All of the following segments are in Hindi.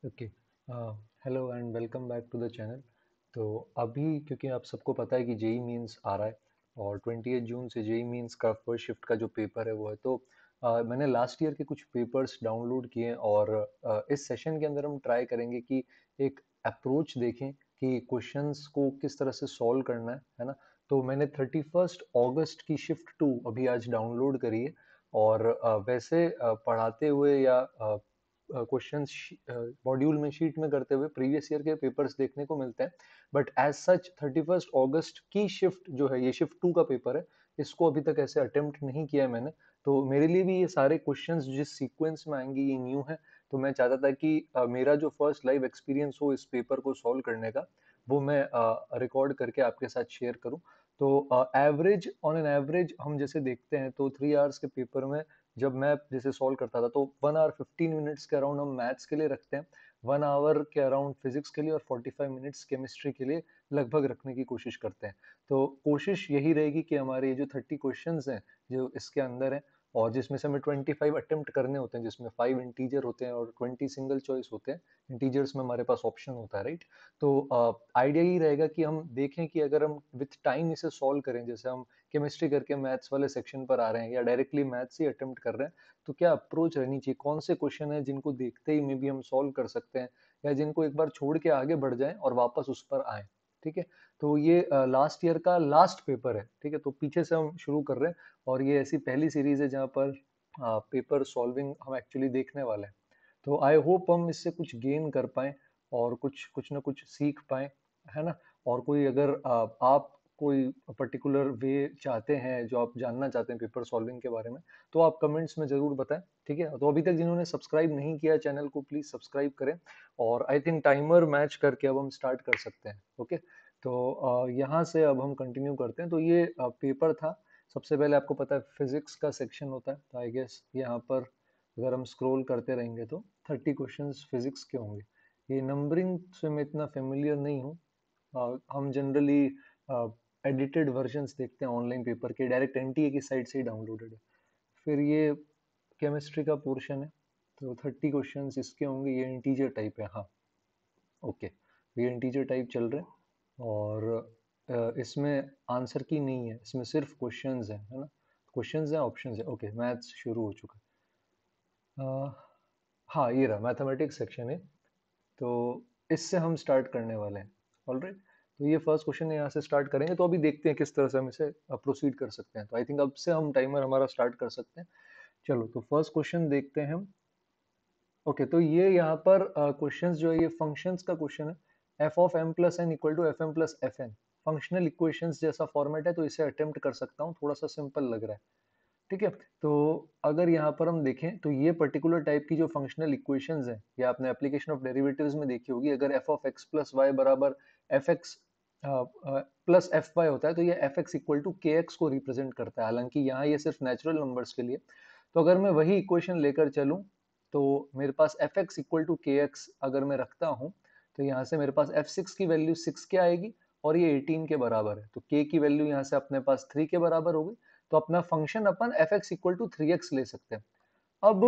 Okay. Hello and welcome back to the channel. तो अभी क्योंकि आप सबको पता है कि जेई मीन्स आ रहा है और 28 जून से जेई मीन्स का फर्स्ट शिफ्ट का जो पेपर है वो है। तो मैंने लास्ट ईयर के कुछ पेपर्स डाउनलोड किए और इस सेशन के अंदर हम ट्राई करेंगे कि एक अप्रोच देखें कि क्वेश्चंस को किस तरह से सॉल्व करना है ना। तो मैंने 31 अगस्त की शिफ्ट 2 अभी आज डाउनलोड करी है और वैसे पढ़ाते हुए या क्वेश्चन मॉड्यूल में शीट में करते हुए प्रीवियस ईयर के पेपर्स देखने को मिलते हैं। बट एज सच 31 अगस्त की शिफ्ट जो है, ये शिफ्ट 2 का पेपर है, इसको अभी तक ऐसे अटेम्प्ट नहीं किया है मैंने। तो मेरे लिए भी ये सारे क्वेश्चंस जिस सीक्वेंस में आएंगे ये न्यू है। तो मैं चाहता था कि मेरा जो फर्स्ट लाइव एक्सपीरियंस हो इस पेपर को सॉल्व करने का, वो मैं रिकॉर्ड करके आपके साथ शेयर करूं। तो एवरेज ऑन एन एवरेज हम जैसे देखते हैं तो 3 आवर्स के पेपर में जब मैं जैसे सॉल्व करता था तो 1 आवर 15 मिनट्स के अराउंड हम मैथ्स के लिए रखते हैं, 1 आवर के अराउंड फिजिक्स के लिए और 45 मिनट्स केमिस्ट्री के लिए लगभग रखने की कोशिश करते हैं। तो कोशिश यही रहेगी कि हमारे ये जो 30 क्वेश्चंस हैं जो इसके अंदर हैं और जिसमें से हमें 25 अटेम्प्ट करने होते हैं, जिसमें 5 इंटीजर होते हैं और 20 सिंगल चॉइस होते हैं। इंटीजर्स में हमारे पास ऑप्शन होता है, राइट। तो आइडिया यही रहेगा कि हम देखें कि अगर हम विथ टाइम इसे सॉल्व करें, जैसे हम केमिस्ट्री करके मैथ्स वाले सेक्शन पर आ रहे हैं या डायरेक्टली मैथ्स ही अटेम्प्ट कर रहे हैं, तो क्या अप्रोच रहनी चाहिए, कौन से क्वेश्चन है जिनको देखते ही में भी हम सॉल्व कर सकते हैं या जिनको एक बार छोड़ के आगे बढ़ जाएं और वापस उस पर आए। ठीक है। तो ये लास्ट ईयर का लास्ट पेपर है, ठीक है। तो पीछे से हम शुरू कर रहे हैं और ये ऐसी पहली सीरीज है जहाँ पर पेपर सॉल्विंग हम एक्चुअली देखने वाले हैं। तो आई होप हम इससे कुछ गेन कर पाए और कुछ कुछ ना कुछ सीख पाए, है ना। और कोई अगर आप कोई पर्टिकुलर वे चाहते हैं, जो आप जानना चाहते हैं पेपर सॉल्विंग के बारे में, तो आप कमेंट्स में जरूर बताएं। ठीक है। तो अभी तक जिन्होंने सब्सक्राइब नहीं किया चैनल को, प्लीज सब्सक्राइब करें। और आई थिंक टाइमर मैच करके अब हम स्टार्ट कर सकते हैं। ओके। तो यहाँ से अब हम कंटिन्यू करते हैं। तो ये पेपर था। सबसे पहले आपको पता है फिजिक्स का सेक्शन होता है, तो आई गेस यहाँ पर अगर हम स्क्रॉल करते रहेंगे तो 30 क्वेश्चंस फिजिक्स के होंगे। ये नंबरिंग से मैं इतना फेमिलियर नहीं हूँ। हम जनरली एडिटेड वर्जन्स देखते हैं ऑनलाइन पेपर के, डायरेक्ट एनटीए की साइट से ही डाउनलोडेड है। फिर ये केमिस्ट्री का पोर्शन है, तो 30 क्वेश्चंस इसके होंगे। ये इंटीजर टाइप है, हाँ। ओके। ये इंटीजर टाइप चल रहे हैं और इसमें आंसर की नहीं है, इसमें सिर्फ क्वेश्चंस हैं, है ना। क्वेश्चंस हैं, ऑप्शंस है। ओके, मैथ्स शुरू हो चुका है। हाँ, ये रहा मैथमेटिक्स सेक्शन है। तो इससे हम स्टार्ट करने वाले हैं। ऑलराइट। तो ये फर्स्ट क्वेश्चन यहाँ से स्टार्ट करेंगे, तो अभी देखते हैं किस तरह से हम इसे प्रोसीड कर सकते हैं। तो आई थिंक अब से हम टाइमर हमारा स्टार्ट कर सकते हैं। चलो, तो फर्स्ट क्वेश्चन देखते हैं हम। ओके, तो ये यहाँ पर क्वेश्चंस जो है ये फंक्शंस का क्वेश्चन है। F of M plus N equal to F M plus F N. Functional equations जैसा फॉर्मेट है, तो इसे अटेम्प्ट कर सकता हूँ, थोड़ा सा सिंपल लग रहा है। ठीक है। तो अगर यहाँ पर हम देखें तो ये पर्टिकुलर टाइप की जो फंक्शनल इक्वेशंस हैं, ये आपने एप्लीकेशन ऑफ डेरिवेटिव्स में देखी होगी। अगर F of X plus Y बराबर F X plus F Y होता है, तो ये एफ एक्स इक्वल टू के एक्स को रिप्रेजेंट करता है। हालांकि यहाँ ये सिर्फ नेचुरल नंबर्स के लिए। तो अगर मैं वही इक्वेशन लेकर चलूँ, तो मेरे पास एफ एक्स इक्वल टू के एक्स अगर मैं रखता हूँ, तो यहाँ से मेरे पास एफ सिक्स की वैल्यू 6 के आएगी और ये 18 के बराबर है। तो के की वैल्यू यहाँ से अपने पास 3 के बराबर होगी। तो अपना फंक्शन अपन F X equal to 3x ले सकते हैं। अब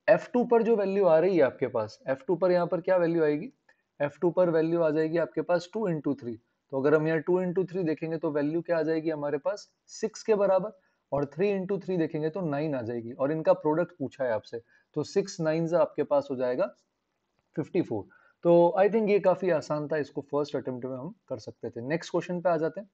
F2 पर जो वैल्यू आ रही है आपके पास, F2 पर यहाँ पर क्या वैल्यू आएगी? F2 पर वैल्यू आ जाएगी आपके पास 2 into 3। तो अगर हम यहाँ 2 into 3 देखेंगे तो वैल्यू क्या आ जाएगी हमारे पास? 6 के बराबर। और 3 into 3 देखेंगे तो 9 आ जाएगी और इनका प्रोडक्ट पूछा है आपसे। तो 6 9 आपके पास हो जाएगा 54। तो आई थिंक ये काफी आसान था, इसको फर्स्ट अटेम्प्ट में हम कर सकते थे। नेक्स्ट क्वेश्चन पे आ जाते हैं।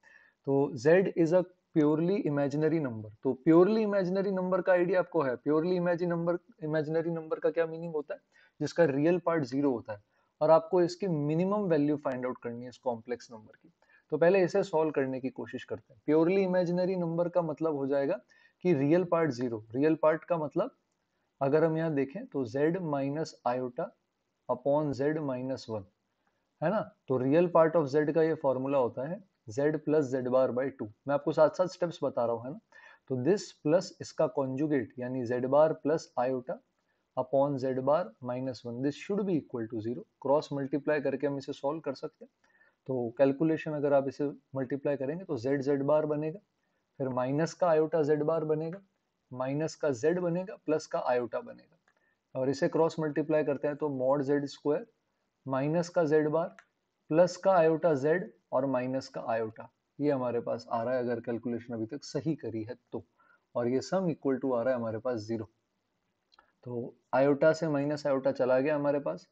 तो z is a purely imaginary number. तो प्योरली इमेजिनरी नंबर का आइडिया आपको है। प्योरली इमेजिनरी नंबर का क्या मीनिंग होता है? जिसका रियल पार्ट जीरो होता है और आपको इसकी मिनिमम वैल्यू फाइंड आउट करनी है इस कॉम्प्लेक्स नंबर की। तो पहले इसे सॉल्व करने की कोशिश करते हैं। प्योरली इमेजिनरी नंबर का मतलब हो जाएगा कि real part zero. Real part का मतलब अगर हम यहाँ देखें तो z minus iota upon z minus one, है ना। तो रियल पार्ट ऑफ z का ये फॉर्मूला होता है z plus Z bar by two. मैं आपको साथ साथ स्टेप्स बता रहा हूँ, है ना। तो दिस प्लस इसका कॉन्जुगेट यानी z bar plus iota upon Z bar minus one, this should be equal to zero. Cross multiply करके हम इसे सॉल्व कर सकते हैं। तो कैलकुलेशन अगर आप इसे मल्टीप्लाई करेंगे तो जेड बार बनेगा, फिर माइनस का आयोटा जेड बार बनेगा, माइनस का जेड बनेगा, प्लस का आयोटा बनेगा। और इसे क्रॉस मल्टीप्लाई करते हैं तो मॉड जेड स्क्वायर माइनस का जेड बार, प्लस का आयोटा जेड और माइनस का आयोटा, ये हमारे पास आ रहा है अगर कैलकुलेशन अभी तक सही करी है तो। और ये सम इक्वल टू आ रहा है हमारे पास 0। तो आयोटा से माइनस आयोटा चला गया हमारे पास,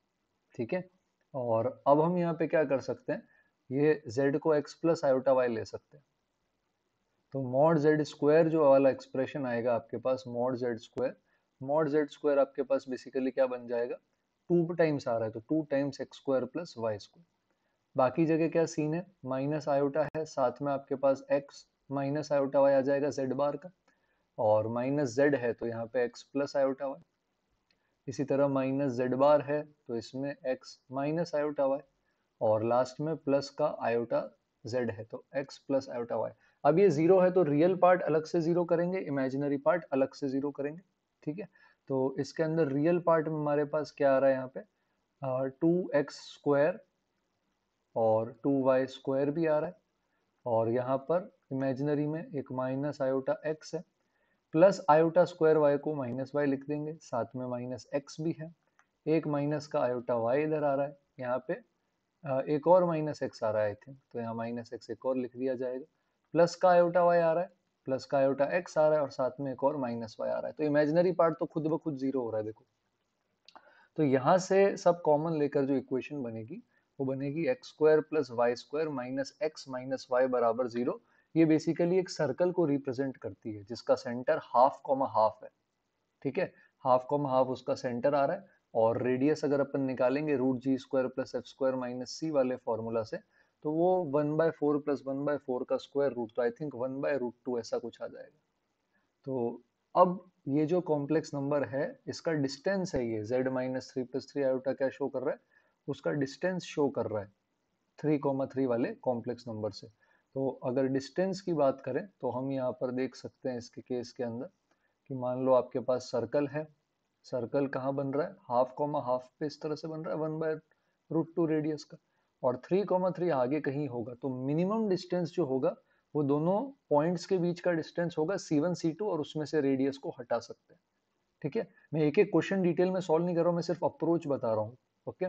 ठीक है। और अब हम यहाँ पे क्या कर सकते हैं, ये z को x प्लस आयोटा y ले सकते हैं। तो मॉड जेड स्क्वायर जो वाला एक्सप्रेशन आएगा आपके पास, मॉड जेड स्क्वायर आपके पास बेसिकली क्या बन जाएगा, 2 टाइम्स आ रहा है तो 2 times X square plus Y square. बाकी जगह क्या सीन है, माइनस आयोटा है, साथ में आपके पास x माइनस आयोटा y आ जाएगा z बार का, और माइनस z है तो यहाँ पे x प्लस आयोटा y। इसी तरह माइनस जेड बार है तो इसमें x माइनस आयोटा y, और लास्ट में प्लस का आयोटा z है तो x प्लस आयोटा y। अब ये जीरो है तो रियल पार्ट अलग से जीरो करेंगे, इमेजिनरी पार्ट अलग से जीरो करेंगे, ठीक है। तो इसके अंदर रियल पार्ट में हमारे पास क्या आ रहा है यहाँ पे, 2x स्क्वायर और 2y स्क्वायर भी आ रहा है, और यहाँ पर इमेजिनरी में एक माइनस आयोटा x है, प्लस आयोटा स्क्वायर y को माइनस y लिख देंगे, साथ में माइनस x भी है, एक माइनस का आयोटा y इधर आ रहा है, यहाँ पे एक और माइनस x आ रहा है आई थिंक, तो यहाँ माइनस x एक और लिख दिया जाएगा, प्लस का आयोटा y आ रहा है, प्लस का आयोटा x आ रहा है, और साथ में एक और माइनस y आ रहा है। तो इमेजिनरी पार्ट तो खुद ब खुद जीरो हो रहा है देखो। तो यहाँ से सब कॉमन लेकर जो इक्वेशन बनेगी वो बनेगी X square plus Y square minus X minus Y बराबर 0। ये बेसिकली एक सर्कल को रिप्रेजेंट करती है जिसका सेंटर हाफ कॉमा हाफ है, ठीक है। हाफ कॉमा हाफ उसका सेंटर आ रहा है, और रेडियस अगर अपन निकालेंगे root G square plus F square minus C वाले फॉर्मूला से, तो वो 1/4 प्लस 1/4 का स्क्वायर रूट, तो आई थिंक 1/√2 ऐसा कुछ आ जाएगा। तो अब ये जो कॉम्प्लेक्स नंबर है इसका डिस्टेंस है, ये z minus three plus three iota क्या शो कर रहा है, उसका डिस्टेंस शो कर रहा है 3,3 वाले कॉम्प्लेक्स नंबर से। तो अगर डिस्टेंस की बात करें तो हम यहाँ पर देख सकते हैं इसके केस के अंदर कि मान लो आपके पास सर्कल है, सर्कल कहाँ बन रहा है, हाफ कॉमा हाफ पे इस तरह से बन रहा है 1/√2 रेडियस का, और 3,3 आगे कहीं होगा, तो मिनिमम डिस्टेंस जो होगा वो दोनों पॉइंट्स के बीच का डिस्टेंस होगा C1 C2, और उसमें से रेडियस को हटा सकते हैं, ठीक है। मैं एक एक क्वेश्चन डिटेल में सॉल्व नहीं कर रहा हूँ, मैं सिर्फ अप्रोच बता रहा हूँ, ओके।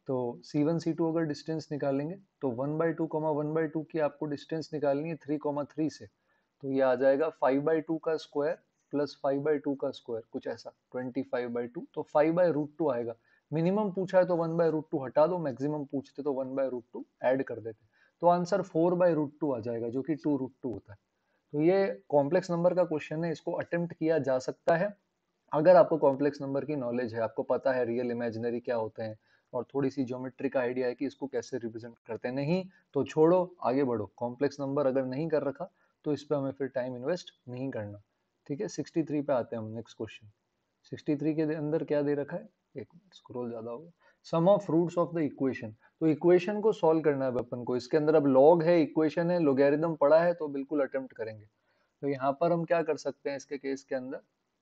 तो C1 C2 अगर डिस्टेंस निकालेंगे तो 1/2 की आपको डिस्टेंस निकालनी है 3,3 से, तो ये आ जाएगा 5/2 का स्क्वायर प्लस 5/2 का स्क्वायर, कुछ ऐसा 25/2, तो 5/√2 आएगा। मिनिमम पूछा है तो 1/√2 हटा दो, मैक्सिमम पूछते तो 1/√2 ऐड कर देते, तो आंसर 4/√2 आ जाएगा जो कि 2√2 होता है। तो ये कॉम्प्लेक्स नंबर का क्वेश्चन है, इसको अटेम्प्ट किया जा सकता है अगर आपको कॉम्प्लेक्स नंबर की नॉलेज है, आपको पता है रियल इमेजिनरी क्या होते हैं, और थोड़ी सी ज्योमेट्री का आइडिया है कि इसको कैसे रिप्रेजेंट करते हैं। नहीं तो छोड़ो, आगे बढ़ो। कॉम्प्लेक्स नंबर अगर नहीं कर रखा तो इस पे हमें फिर टाइम इन्वेस्ट नहीं करना, ठीक है। 63 पे आते हैं हम, नेक्स्ट क्वेश्चन। 63 के अंदर क्या दे रखा है, एक मिनट स्क्रॉल ज्यादा हो गया, sum of roots of the equation. तो इक्वेशन को सॉल्व करना है अपन को, इसके अंदर अब लॉग है, इक्वेशन है, लोगैरिथम पड़ा है, तो बिल्कुल अटेम्प्ट करेंगे। तो यहाँ पर हम क्या कर सकते हैं इसके केस के अंदर,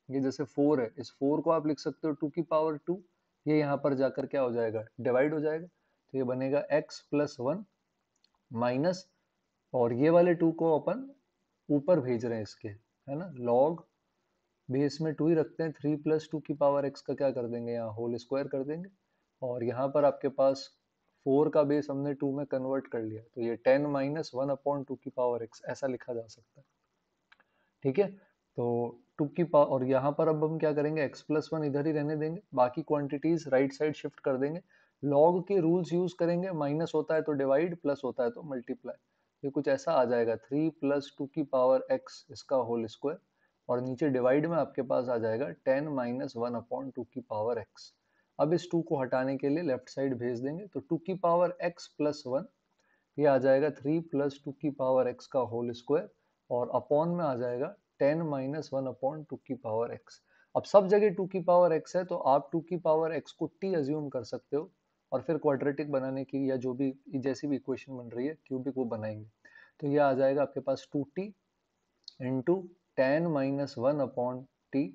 ये जैसे 4 है, इस 4 को आप लिख सकते हो 2 की पावर 2, ये यहाँ पर जाकर क्या हो जाएगा, डिवाइड हो जाएगा, तो ये बनेगा x+1 माइनस, और ये वाले 2 को अपन ऊपर भेज रहे हैं इसके, है ना, लॉग बेस में 2 ही रखते हैं, 3+2 की पावर x का क्या कर देंगे, यहाँ होल स्क्वायर कर देंगे, और यहाँ पर आपके पास 4 का बेस हमने 2 में कन्वर्ट कर लिया, तो ये 10 - 1/2 की पावर x ऐसा लिखा जा सकता है, ठीक है। तो 2 की पावर, और यहाँ पर अब हम क्या करेंगे, x+1 इधर ही रहने देंगे, बाकी क्वांटिटीज राइट साइड शिफ्ट कर देंगे, लॉग के रूल्स यूज करेंगे, माइनस होता है तो डिवाइड, प्लस होता है तो मल्टीप्लाई। ये कुछ ऐसा आ जाएगा 3+2 की पावर x इसका होल स्क्वायर, और नीचे डिवाइड में आपके पास आ जाएगा 10 - 1/2 की पावर x। अब इस 2 को हटाने के लिए लेफ्ट साइड भेज देंगे, तो 2 की पावर x+1 ये आ जाएगा 3+2 की पावर x का होल स्क्वायर, और अपॉन में आ जाएगा 10 - 1/2 की पावर x। अब सब जगह 2 की पावर x है, तो आप 2 की पावर x को t अज्यूम कर सकते हो, और फिर क्वाड्रेटिक बनाने की या जो भी जैसी भी इक्वेशन बन रही है क्यूबिक वो बनाएंगे। तो ये आ जाएगा आपके पास 2t इंटू 10 - 1/t,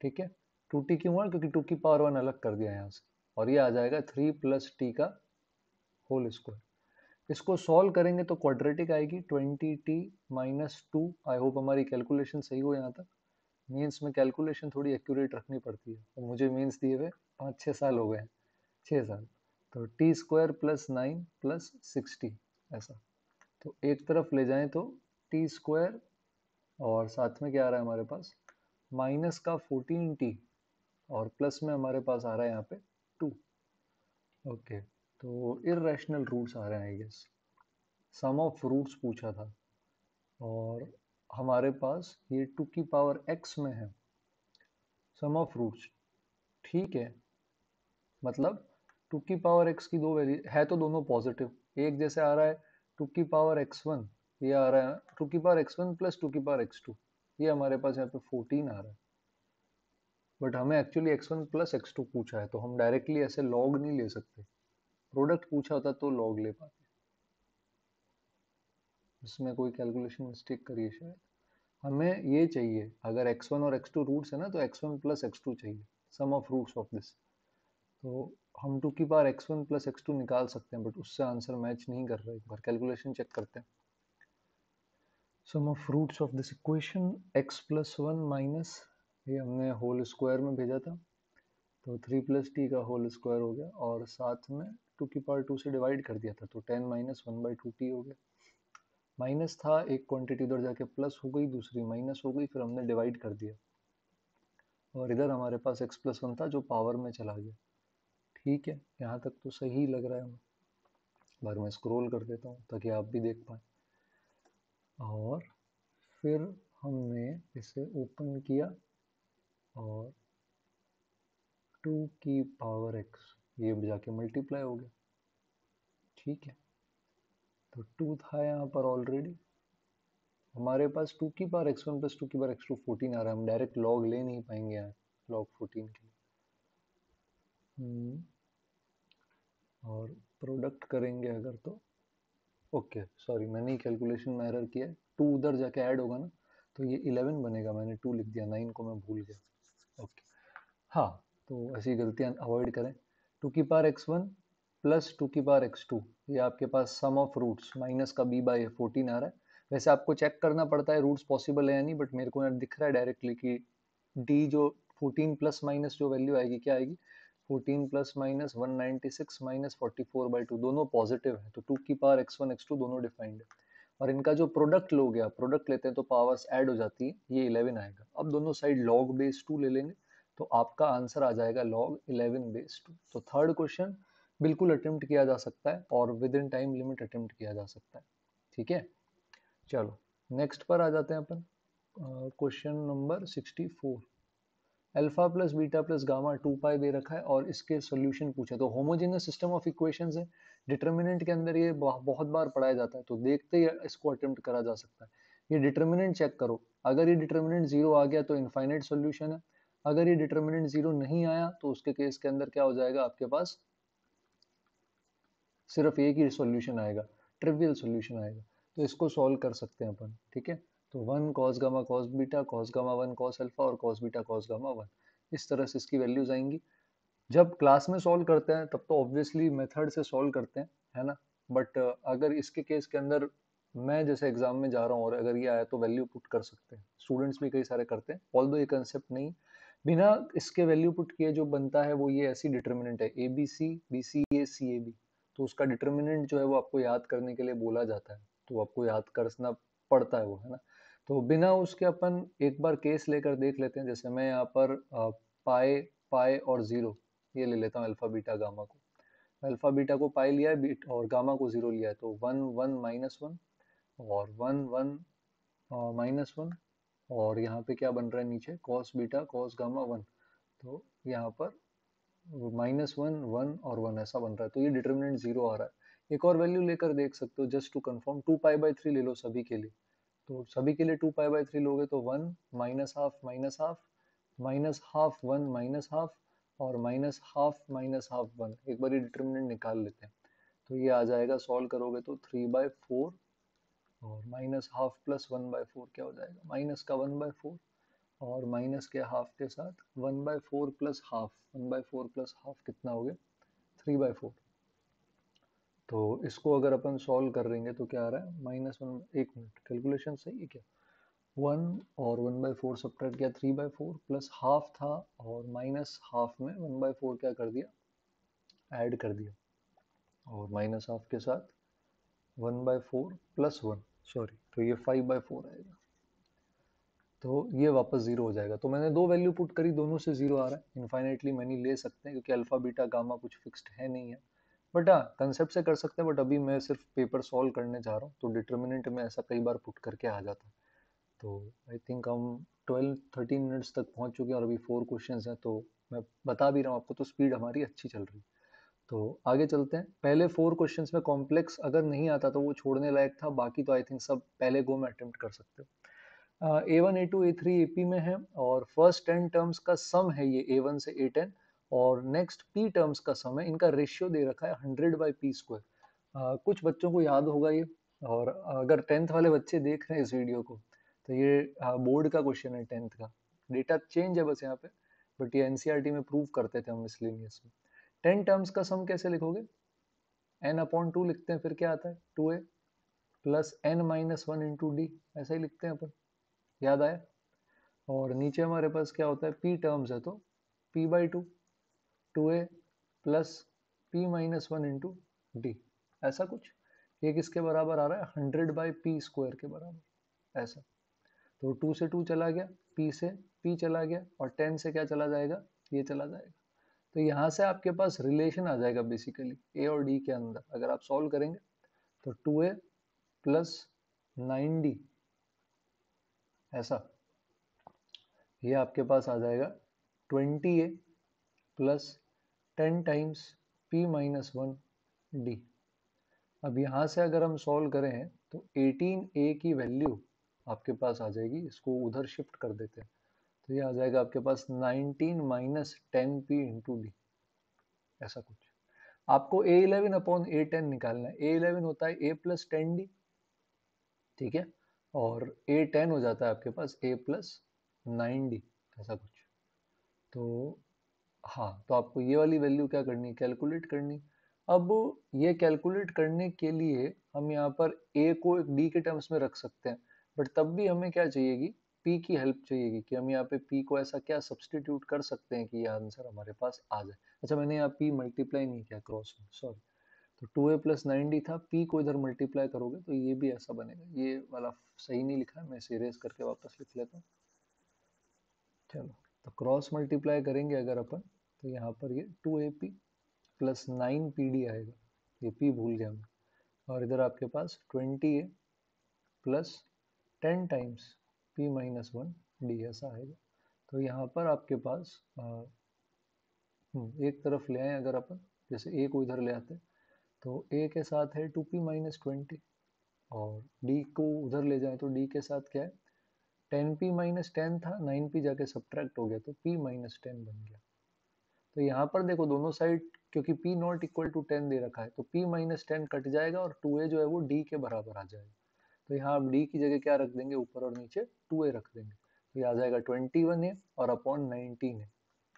ठीक है। 2t क्यों हुआ, क्योंकि 2 की पावर 1 अलग कर दिया यहाँ से, और ये आ जाएगा 3+t का होल स्क्वायर। इसको सॉल्व करेंगे तो क्वाड्रेटिक आएगी 20t - 2। आई होप हमारी कैलकुलेशन सही हो यहाँ तक। मीन्स में कैलकुलेशन थोड़ी एक्यूरेट रखनी पड़ती है, और मुझे मीन्स दिए हुए 5-6 साल हो गए हैं, 6 साल। तो टी स्क्वायर प्लस 9 प्लस 60 ऐसा। तो एक तरफ ले जाएं तो टी स्क्वायर और साथ में क्या आ रहा है हमारे पास माइनस का 14t और प्लस में हमारे पास आ रहा है यहाँ पे 2। ओके, तो इर्रेशनल रूट्स आ रहे हैं I guess. Sum of roots पूछा था और हमारे पास ये 2 की पावर x में है सम ऑफ रूट्स। ठीक है, मतलब 2 की पावर x की दो वैल्यू है तो दोनों पॉजिटिव। एक जैसे आ रहा है 2 की पावर x1, ये आ रहा है 2 की पावर x1 प्लस 2 की पावर x2, ये हमारे पास यहाँ पे 14 आ रहा है। बट हमें एक्चुअली x1 प्लस x2 पूछा है, तो हम डायरेक्टली ऐसे लॉग नहीं ले सकते। प्रोडक्ट पूछा होता तो लॉग ले पाते। इसमें कोई कैलकुलेशन मिस्टेक करिए शायद। हमें ये चाहिए, अगर x1 और x2 रूट्स है ना, तो x1 प्लस x2 चाहिए, सम ऑफ रूट्स ऑफ दिस। तो हम 2 की पावर x1 प्लस x2 निकाल सकते हैं, बट उससे आंसर मैच नहीं कर रहा है। एक बार कैलकुलेशन चेक करते हैं। Sum of roots of this equation x plus 1 minus, ये हमने होल स्क्वायर में भेजा था, तो 3 प्लस टी का होल स्क्वायर हो गया और साथ में 2 की पावर 2 से डिवाइड कर दिया था, तो 10 माइनस 1/2t हो गया। माइनस था, एक क्वांटिटी उधर जाके प्लस हो गई, दूसरी माइनस हो गई, फिर हमने डिवाइड कर दिया और इधर हमारे पास x प्लस 1 था जो पावर में चला गया। ठीक है, यहाँ तक तो सही लग रहा है हमें। बार मैं स्क्रॉल कर देता हूँ ताकि आप भी देख पाए। और फिर हमने इसे ओपन किया और 2 की पावर x ये जाके मल्टीप्लाई हो गया। ठीक है, तो 2 था यहाँ पर ऑलरेडी। हमारे पास 2 की पावर x1 प्लस 2 की पावर x2 14 आ रहा है। हम डायरेक्ट लॉग ले नहीं पाएंगे यहाँ, लॉग 14 के लिए। और प्रोडक्ट करेंगे अगर तो ओके, सॉरी मैंने ही कैलकुलेशन में एरर किया है। 2 उधर जाके ऐड होगा ना, तो ये 11 बनेगा, मैंने 2 लिख दिया, 9 को मैं भूल गया। ओके, हाँ, तो ऐसी गलतियाँ अवॉइड करें। 2 की पावर x1 प्लस 2 की पावर x2, ये आपके पास सम ऑफ रूट्स माइनस का b/14 आ रहा है। वैसे आपको चेक करना पड़ता है रूट्स पॉसिबल है या नहीं, बट मेरे को यहाँ दिख रहा है डायरेक्टली कि d जो 14 प्लस माइनस जो वैल्यू आएगी क्या आएगी, 14 प्लस माइनस 196 माइनस 44/2, दोनों पॉजिटिव है, तो 2 की पावर x1 x2 दोनों डिफाइंड है। और इनका जो प्रोडक्ट लोगे आप, प्रोडक्ट लेते हैं तो पावर्स ऐड हो जाती है, ये 11 आएगा। अब दोनों साइड log बेस 2 ले लेंगे, तो आपका आंसर आ जाएगा log 11 बेस 2। तो थर्ड क्वेश्चन बिल्कुल अटेम्प्ट किया जा सकता है और with in time limit attempt किया जा सकता है। ठीक है, चलो नेक्स्ट पर आ जाते हैं अपन। Question number 64। Alpha plus beta plus gamma 2 pi दे रखा है और इसके सॉल्यूशन पूछे। तो होमोजेनियस सिस्टम ऑफ इक्वेशंस है, डिटर्मिनेंट के अंदर ये बहुत बार पढ़ाया जाता है, तो देखते ही इसको अटेम्प्ट करा जा सकता है। ये डिटर्मिनेंट चेक करो, अगर ये डिटर्मिनेंट जीरो आ गया तो इनफाइनाइट सॉल्यूशन है। अगर ये डिटर्मिनेंट जीरो नहीं आया तो उसके केस के अंदर क्या हो जाएगा, आपके पास सिर्फ एक ही सॉल्यूशन आएगा, ट्रिवियल सॉल्यूशन आएगा। तो इसको सॉल्व कर सकते हैं अपन। ठीक है, तो 1 cos gamma cos beta cos gamma 1 cos alpha और कॉस बीटा कॉस गामा 1, इस तरह से इसकी वैल्यूज आएंगी। जब क्लास में सॉल्व करते हैं तब तो ऑब्वियसली मेथड से सॉल्व करते हैं, है ना। बट अगर इसके केस के अंदर मैं जैसे एग्जाम में जा रहा हूँ और अगर ये आया तो वैल्यू पुट कर सकते हैं, स्टूडेंट्स भी कई सारे करते हैं। ऑल्दो ये कंसेप्ट नहीं, बिना इसके वैल्यू पुट किए जो बनता है वो ये ऐसी डिटर्मिनेंट है a b c b c a c a b, तो उसका डिटर्मिनेंट जो है वो आपको याद करने के लिए बोला जाता है, तो आपको याद करना पड़ता है वो, है ना। तो बिना उसके अपन एक बार केस लेकर देख लेते हैं। जैसे मैं यहाँ पर पाए पाए और जीरो ये ले लेता हूँ, अल्फा बीटा गामा को। अल्फा बीटा को पाई लिया है, बीट और गामा को जीरो लिया है, तो 1 1 माइनस 1 और 1 1 माइनस 1, और यहाँ पे क्या बन रहा है नीचे, कॉस बीटा कॉस गामा 1, तो यहाँ पर -1 1 और 1 ऐसा बन रहा है, तो ये डिटर्मिनेंट जीरो आ रहा है। एक और वैल्यू लेकर देख सकते हो जस्ट टू कंफर्म, 2π/3 ले लो सभी के लिए। तो सभी के लिए 2π/3 लोगे तो 1 minus half minus half minus half 1 minus half और माइनस हाफ 1। एक बार ये डिटर्मिनेंट निकाल लेते हैं, तो ये आ जाएगा, सॉल्व करोगे तो 3/4 और माइनस हाफ प्लस 1/4 क्या हो जाएगा, माइनस का 1/4 और माइनस के हाफ के साथ 1/4 प्लस हाफ, 1/4 प्लस हाफ कितना हो गया, 3/4। तो इसको अगर अपन सॉल्व कर लेंगे तो क्या आ रहा है, -1, एक मिनट कैलकुलेशन सही है क्या, 1 और 1/4 सब्ट्रैक्ट किया, 3/4 प्लस हाफ था और माइनस हाफ में 1/4 क्या कर दिया, ऐड कर दिया। और माइनस हाफ के साथ 1/4 प्लस 1, सॉरी, तो ये 5/4 आएगा। तो ये वापस जीरो हो जाएगा। तो मैंने दो वैल्यू पुट करी, दोनों से जीरो आ रहा है। इनफाइनाइटली मैनी ले सकते हैं क्योंकि अल्फा बीटा गामा कुछ फिक्स्ड है नहीं है, बट हाँ कंसेप्ट से कर सकते हैं। बट अभी मैं सिर्फ पेपर सॉल्व करने जा रहा हूँ, तो डिटर्मिनेंट में ऐसा कई बार पुट करके आ जाता है। तो आई थिंक हम 12-13 मिनट्स तक पहुँच चुके हैं और अभी 4 क्वेश्चन हैं। तो मैं बता भी रहा हूँ आपको, तो स्पीड हमारी अच्छी चल रही है। तो आगे चलते हैं। पहले 4 क्वेश्चंस में कॉम्प्लेक्स अगर नहीं आता तो वो छोड़ने लायक था, बाकी तो आई थिंक सब पहले गो में अटेम्प्ट कर सकते हो। A1 A2 A3 AP में है और फर्स्ट 10 टर्म्स का सम है ये A1 से A10, और नेक्स्ट P टर्म्स का सम है। इनका रेशियो दे रखा है 100/P²। कुछ बच्चों को याद होगा ये, और अगर 10th वाले बच्चे देख रहे हैं इस वीडियो को तो ये बोर्ड का क्वेश्चन है 10th का। डेटा चेंज है बस यहाँ पे, बट ये एनसीईआरटी में प्रूव करते थे हम मिसलेनियस में। 10 टर्म्स का सम कैसे लिखोगे? n/2 लिखते हैं, फिर क्या आता है 2a प्लस n-1 × d, ऐसा ही लिखते हैं अपन। याद आया? और नीचे हमारे पास क्या होता है, p टर्म्स है तो p/2, 2a plus p-1 × d, ऐसा कुछ। ये किसके बराबर आ रहा है? 100/p² के बराबर, ऐसा। तो 2 से 2 चला गया, p से p चला गया, और 10 से क्या चला जाएगा? ये चला जाएगा। तो यहाँ से आपके पास रिलेशन आ जाएगा बेसिकली a और d के अंदर। अगर आप सॉल्व करेंगे तो 2a प्लस 9d, ऐसा। ये आपके पास आ जाएगा 20a प्लस 10 टाइम्स p-1d। अब यहाँ से अगर हम सॉल्व करें तो 18a की वैल्यू आपके पास आ जाएगी, इसको उधर शिफ्ट कर देते हैं, तो ये आ जाएगा आपके पास 19 माइनस 10p × d, ऐसा कुछ। आपको A11/A10 निकालना है। A11 होता है a प्लस 10d, ठीक है, और A10 हो जाता है आपके पास a प्लस 9d, ऐसा कुछ। तो हाँ, तो आपको ये वाली वैल्यू क्या करनी है? कैलकुलेट करनी। अब ये कैलकुलेट करने के लिए हम यहाँ पर a को d के टर्म्स में रख सकते हैं, बट तब भी हमें क्या चाहिएगी? p की हेल्प चाहिएगी कि हम यहाँ पे p को ऐसा क्या सब्सटीट्यूट कर सकते हैं कि ये आंसर हमारे पास आ जाए। अच्छा, मैंने यहाँ p मल्टीप्लाई नहीं किया क्रॉस में, सॉरी। तो 2a प्लस 9d था, p को इधर मल्टीप्लाई करोगे तो ये भी ऐसा बनेगा। ये वाला सही नहीं लिखा है, मैं इसे इरेज करके वापस लिख लेता हूँ। चलो, तो क्रॉस मल्टीप्लाई करेंगे अगर अपन, तो यहाँ पर ये 2ap प्लस 9pd आएगा, ये p भूल गया मैं। और इधर आपके पास 20a प्लस 10 टाइम्स p-1d, ऐसा आएगा। तो यहाँ पर आपके पास एक तरफ ले आए अगर अपन, जैसे a को इधर ले आते, तो a के साथ है 2p-20, और d को उधर ले जाए तो d के साथ क्या है? 10p-10 था, 9p जाके सब्ट्रैक्ट हो गया तो p-10 बन गया। तो यहाँ पर देखो दोनों साइड, क्योंकि p नॉट इक्वल टू 10 दे रखा है, तो p-10 कट जाएगा और 2a जो है वो d के बराबर आ जाएगा। तो यहाँ आप d की जगह क्या रख देंगे? ऊपर और नीचे 2a रख देंगे, तो ये आ जाएगा 21a और अपॉन 19a।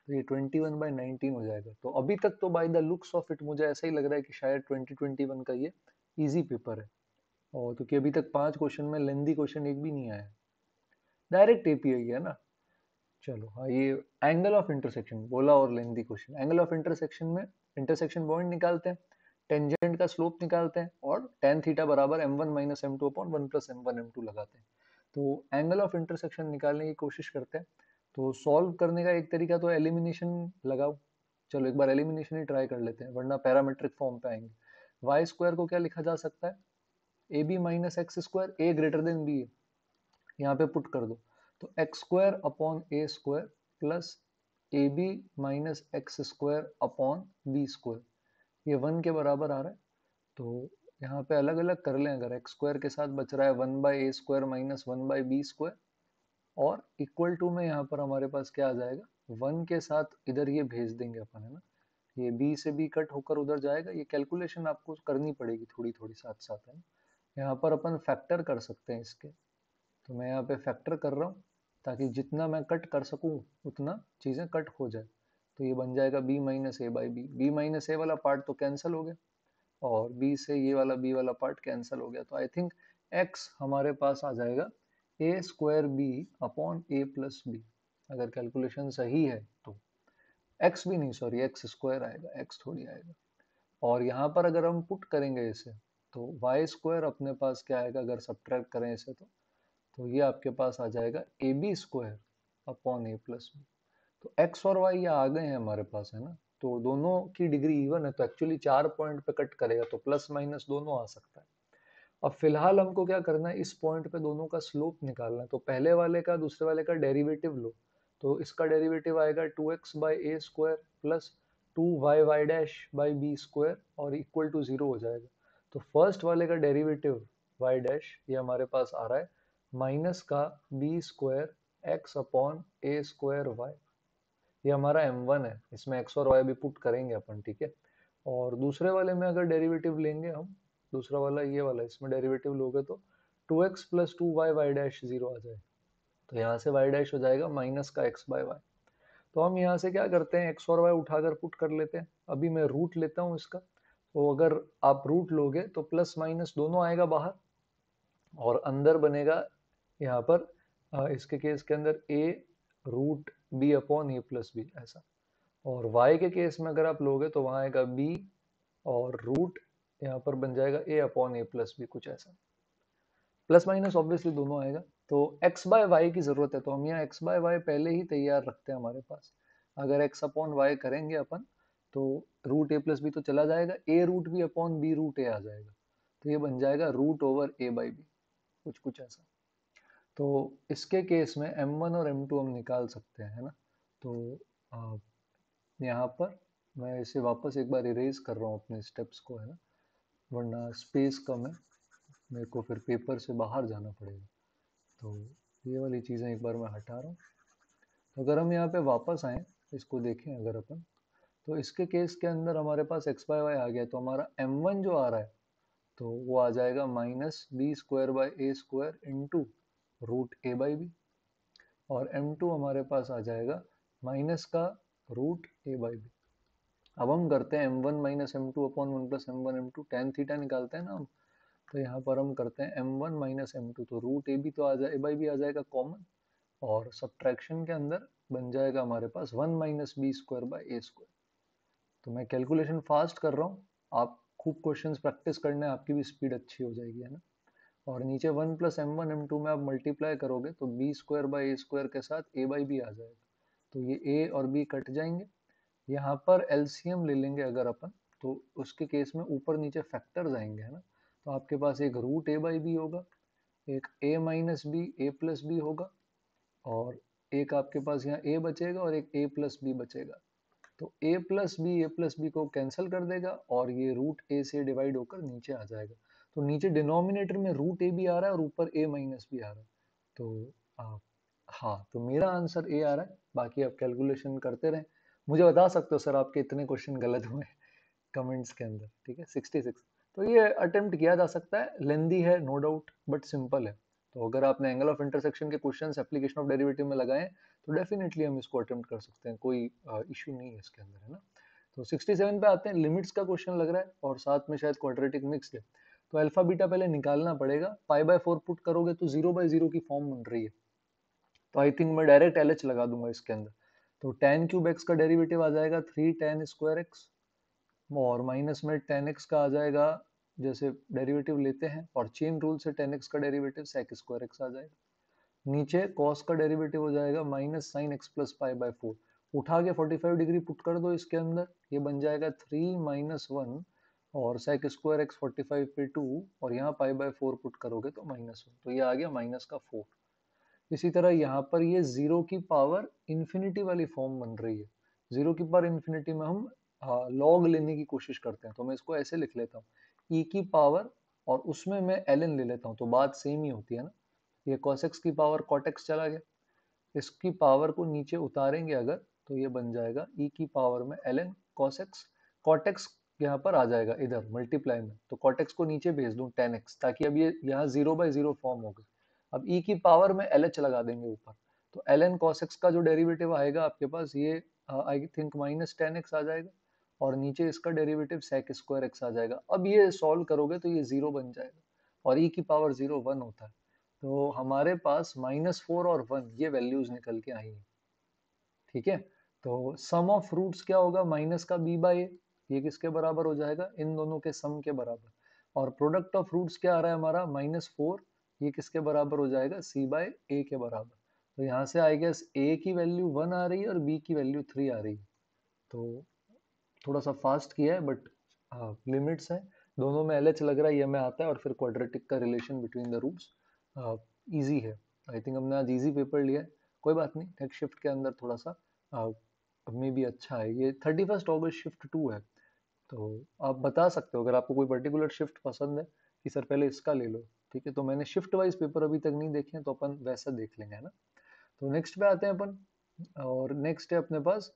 तो ये 21/19 हो जाएगा। तो अभी तक तो by the looks of it मुझे ऐसा ही लग रहा है कि शायद 2021 का ये इजी पेपर है, और क्योंकि अभी तक 5 क्वेश्चन में लेंदी क्वेश्चन एक भी नहीं आया, डायरेक्ट एपीआई है ना। चलो हाँ, ये एंगल ऑफ इंटरसेक्शन बोला और lengthy question. Angle of intersection में इंटरसेक्शन पॉइंट निकालते हैं, टेंजेंट का स्लोप निकालते हैं, और tan थीटा बराबर m1 minus m2 upon 1 plus m1 m2 लगाते हैं। तो एंगल ऑफ इंटरसेक्शन निकालने की कोशिश करते हैं। तो सॉल्व करने का एक तरीका तो एलिमिनेशन लगाओ। चलो एक बार एलिमिनेशन ही ट्राई कर लेते हैं, वरना पैरामेट्रिक फॉर्म पे आएंगे। वाई स्क्वायर को क्या लिखा जा सकता है? A b minus x square, a greater than b है, यहाँ पे पुट कर दो। तो x square upon a square plus a b minus x square upon b square, ये 1 के बराबर आ रहा है। तो यहाँ पे अलग अलग कर लें, अगर एक्स स्क्वायर के साथ बच रहा है 1/a² माइनस 1/b², और इक्वल टू में यहाँ पर हमारे पास क्या आ जाएगा? 1 के साथ इधर ये भेज देंगे अपन, है ना, ये b से b कट होकर उधर जाएगा। ये कैलकुलेशन आपको करनी पड़ेगी थोड़ी थोड़ी साथ साथ, है ना। यहाँ पर अपन फैक्टर कर सकते हैं इसके, तो मैं यहाँ पे फैक्टर कर रहा हूँ ताकि जितना मैं कट कर सकूँ उतना चीज़ें कट हो जाए। तो ये बन जाएगा b minus A by B, B minus A वाला पार्ट तो कैंसिल हो गया, और b से ये वाला b वाला पार्ट कैंसिल हो गया। तो आई थिंक x हमारे पास आ जाएगा a² b upon a plus b, अगर कैलकुलेशन सही है तो। x भी नहीं, सॉरी, x स्क्वायर आएगा, x थोड़ी आएगा। और यहाँ पर अगर हम पुट करेंगे इसे तो वाई स्क्वायर अपने पास क्या आएगा, अगर सब्ट्रैक्ट करें इसे तो ये आपके पास आ जाएगा a b square upon a plus b. तो एक्स और वाई ये आ गए हैं हमारे पास, है ना, तो दोनों की डिग्री इवन है, तो एक्चुअली 4 पॉइंट पे कट करेगा तो प्लस माइनस दोनों आ सकता है। अब फिलहाल हमको क्या करना है, इस पॉइंट पे दोनों का स्लोप निकालना है, तो पहले वाले का दूसरे वाले का डेरिवेटिव लो। तो इसका डेरिवेटिव आएगा 2x by a square plus 2y dash by b square और इक्वल टू 0 हो जाएगा। तो फर्स्ट वाले का डेरिवेटिव y डैश ये हमारे पास आ रहा है माइनस का B square x upon a square Y, ये हमारा m1 है, इसमें x और y भी पुट करेंगे अपन, ठीक है। और दूसरे वाले में अगर डेरिवेटिव लेंगे हम, दूसरा वाला ये वाला, इसमें डेरिवेटिव लोगे तो 2x plus 2y Y dash 0 आ जाएगा। तो यहाँ से y डैश हो जाएगा माइनस का x बाय वाई। तो हम यहाँ से क्या करते हैं, x और y उठाकर पुट कर लेते हैं। अभी मैं रूट लेता हूँ इसका, तो अगर आप रूट लोगे तो प्लस माइनस दोनों आएगा बाहर और अंदर बनेगा यहाँ पर इसके केस के अंदर a root B upon a plus b ऐसा। और y के केस में अगर आप लोगे तो वहाँ आएगा b और रूट यहाँ पर बन जाएगा a upon a plus b, कुछ ऐसा। प्लस माइनस ऑब्वियसली दोनों आएगा। तो x बाय वाई की जरूरत है, तो हम यहाँ x बाय वाई पहले ही तैयार रखते हैं हमारे पास। अगर x अपॉन वाई करेंगे अपन तो रूट ए प्लस बी तो चला जाएगा, a root B upon B root A आ जाएगा। तो ये बन जाएगा root over a by B, कुछ कुछ ऐसा। तो इसके केस में m1 और m2 हम निकाल सकते हैं, है ना। तो यहाँ पर मैं इसे वापस एक बार इरेज कर रहा हूँ अपने स्टेप्स को, है ना, वरना स्पेस कम है, मेरे को फिर पेपर से बाहर जाना पड़ेगा। तो ये वाली चीज़ें एक बार मैं हटा रहा हूँ। तो अगर हम यहाँ पे वापस आए, इसको देखें अगर अपन, तो इसके केस के अंदर हमारे पास एक्स बाय वाई आ गया, तो हमारा m1 जो आ रहा है तो वो आ जाएगा minus b square by a square into root a by b. और m2 हमारे पास आ जाएगा माइनस का रूट ए बाई बी। अब हम करते हैं m1 minus m two upon one plus m1 m2, tan theta निकालते हैं ना हम। तो यहाँ पर हम करते हैं m1 माइनस m2, तो रूट ए बी तो आ जाए, ए बाई बी आ जाएगा कॉमन, और सब्ट्रैक्शन के अंदर बन जाएगा हमारे पास 1 minus b square by a square. तो मैं कैलकुलेशन फास्ट कर रहा हूँ, आप खूब क्वेश्चंस प्रैक्टिस करने, आपकी भी स्पीड अच्छी हो जाएगी, है ना। और नीचे 1 प्लस m1 m2 में आप मल्टीप्लाई करोगे तो b square by a square के साथ ए बाई बी आ जाएगा। तो ये ए और बी कट जाएंगे। यहाँ पर एलसीएम ले लेंगे अगर अपन, तो उसके केस में ऊपर नीचे फैक्टर्स आएंगे, है ना। तो आपके पास एक रूट ए बाई बी होगा, एक a minus b a plus b होगा, और एक आपके पास यहाँ a बचेगा और एक a प्लस बी बचेगा। तो a प्लस बी को कैंसिल कर देगा और ये रूट a से डिवाइड होकर नीचे आ जाएगा। तो नीचे डिनोमिनेटर में रूट a भी आ रहा है और ऊपर a माइनस भी आ रहा है। तो आ, हाँ, तो मेरा आंसर a आ रहा है। बाकी आप कैलकुलेशन करते रहें, मुझे बता सकते हो सर आपके इतने क्वेश्चन गलत हुए कमेंट्स के अंदर, ठीक है। 66, तो ये अटेम्प्ट किया जा सकता है, लेंदी है नो डाउट, बट सिंपल है। तो अगर आपने एंगल ऑफ इंटरसेक्शन के क्वेश्चंस एप्लीकेशन ऑफ डेरिवेटिव में लगाए तो डेफिनेटली हम इसको अटेम्प्ट कर सकते हैं, कोई इशू नहीं है इसके अंदर, है ना। तो 67 पे आते हैं, लिमिट्स का क्वेश्चन लग रहा है और साथ में शायद क्वाड्रेटिक मिक्स है। तो अल्फा बीटा पहले निकालना पड़ेगा, पाई बाय 4 पुट करोगे तो 0 बाय 0 की फॉर्म बन रही है। तो आई थिंक मैं डायरेक्ट एल एच लगा दूंगा इसके अंदर। तो टेन क्यूब एक्स का डेरिवेटिव आ जाएगा 3 टेन स्क्वायर एक्स, और माइनस में टेन एक्स का आ जाएगा, जैसे डेरिवेटिव लेते हैं और चेन रूल से टेन एक्स का डेरिवेटिव सेक स्क्वायर एक्स आ जाएगा। नीचे कॉस का डेरिवेटिव हो जाएगा minus sine x plus pi by 4, उठा के 45 डिग्री पुट कर दो इसके अंदर, ये बन जाएगा 3 माइनस 1, और सेक स्क्वायर एक्स 45 पे 2, और यहाँ पाई बाय 4 पुट करोगे तो माइनस 1, तो ये आ गया माइनस का 4। इसी तरह यहाँ पर ये जीरो की पावर इन्फिनिटी वाली फॉर्म बन रही है। जीरो की पावर इन्फिनिटी में हम लॉग लेने की कोशिश करते हैं, तो मैं इसको ऐसे लिख लेता हूँ, ई की पावर और उसमें मैं ln ले लेता हूँ, तो बात सेम ही होती है ना। ये cos x की पावर cot x चला गया, इसकी पावर को नीचे उतारेंगे अगर, तो ये बन जाएगा e की पावर में ln cos x, cot x यहाँ पर आ जाएगा इधर मल्टीप्लाई में, तो cot x को नीचे भेज दूं tan x, ताकि अब ये यहाँ 0 बाई 0 फॉर्म हो गई। अब e की पावर में lh लगा देंगे ऊपर, तो ln cos x का जो डेरिवेटिव आएगा आपके पास, ये I think minus tan x आ जाएगा, और नीचे इसका डेरिवेटिव sec स्क्वायर x आ जाएगा। अब ये सॉल्व करोगे तो ये 0 बन जाएगा, और e की पावर 0 1 होता है। तो हमारे पास -4 और 1 ये वैल्यूज निकल के आई हैं, ठीक है। तो सम ऑफ रूट्स क्या होगा, माइनस का b बाई ए, ये किसके बराबर हो जाएगा, इन दोनों के सम के बराबर। और प्रोडक्ट ऑफ रूट्स क्या आ रहा है हमारा, -4, ये किसके बराबर हो जाएगा, c/a के बराबर। तो यहाँ से आई गेस a की वैल्यू 1 आ रही है और b की वैल्यू 3 आ रही है। तो थोड़ा सा फास्ट किया है बट हाँ लिमिट्स है, दोनों में LH लग रहा है, ये में आता है, और फिर क्वाड्रेटिक का relation between the roots easy है। आई थिंक हमने आज इजी पेपर लिया है, कोई बात नहीं, नेक्स्ट शिफ्ट के अंदर थोड़ा सा मे भी अच्छा है। ये 31 अगस्त शिफ्ट 2 है, तो आप बता सकते हो अगर आपको कोई पर्टिकुलर शिफ्ट पसंद है कि सर पहले इसका ले लो, ठीक है। तो मैंने शिफ्ट वाइज पेपर अभी तक नहीं देखे हैं, तो अपन वैसा देख लेंगे, है ना। तो नेक्स्ट पे आते हैं अपन, और नेक्स्ट है अपने पास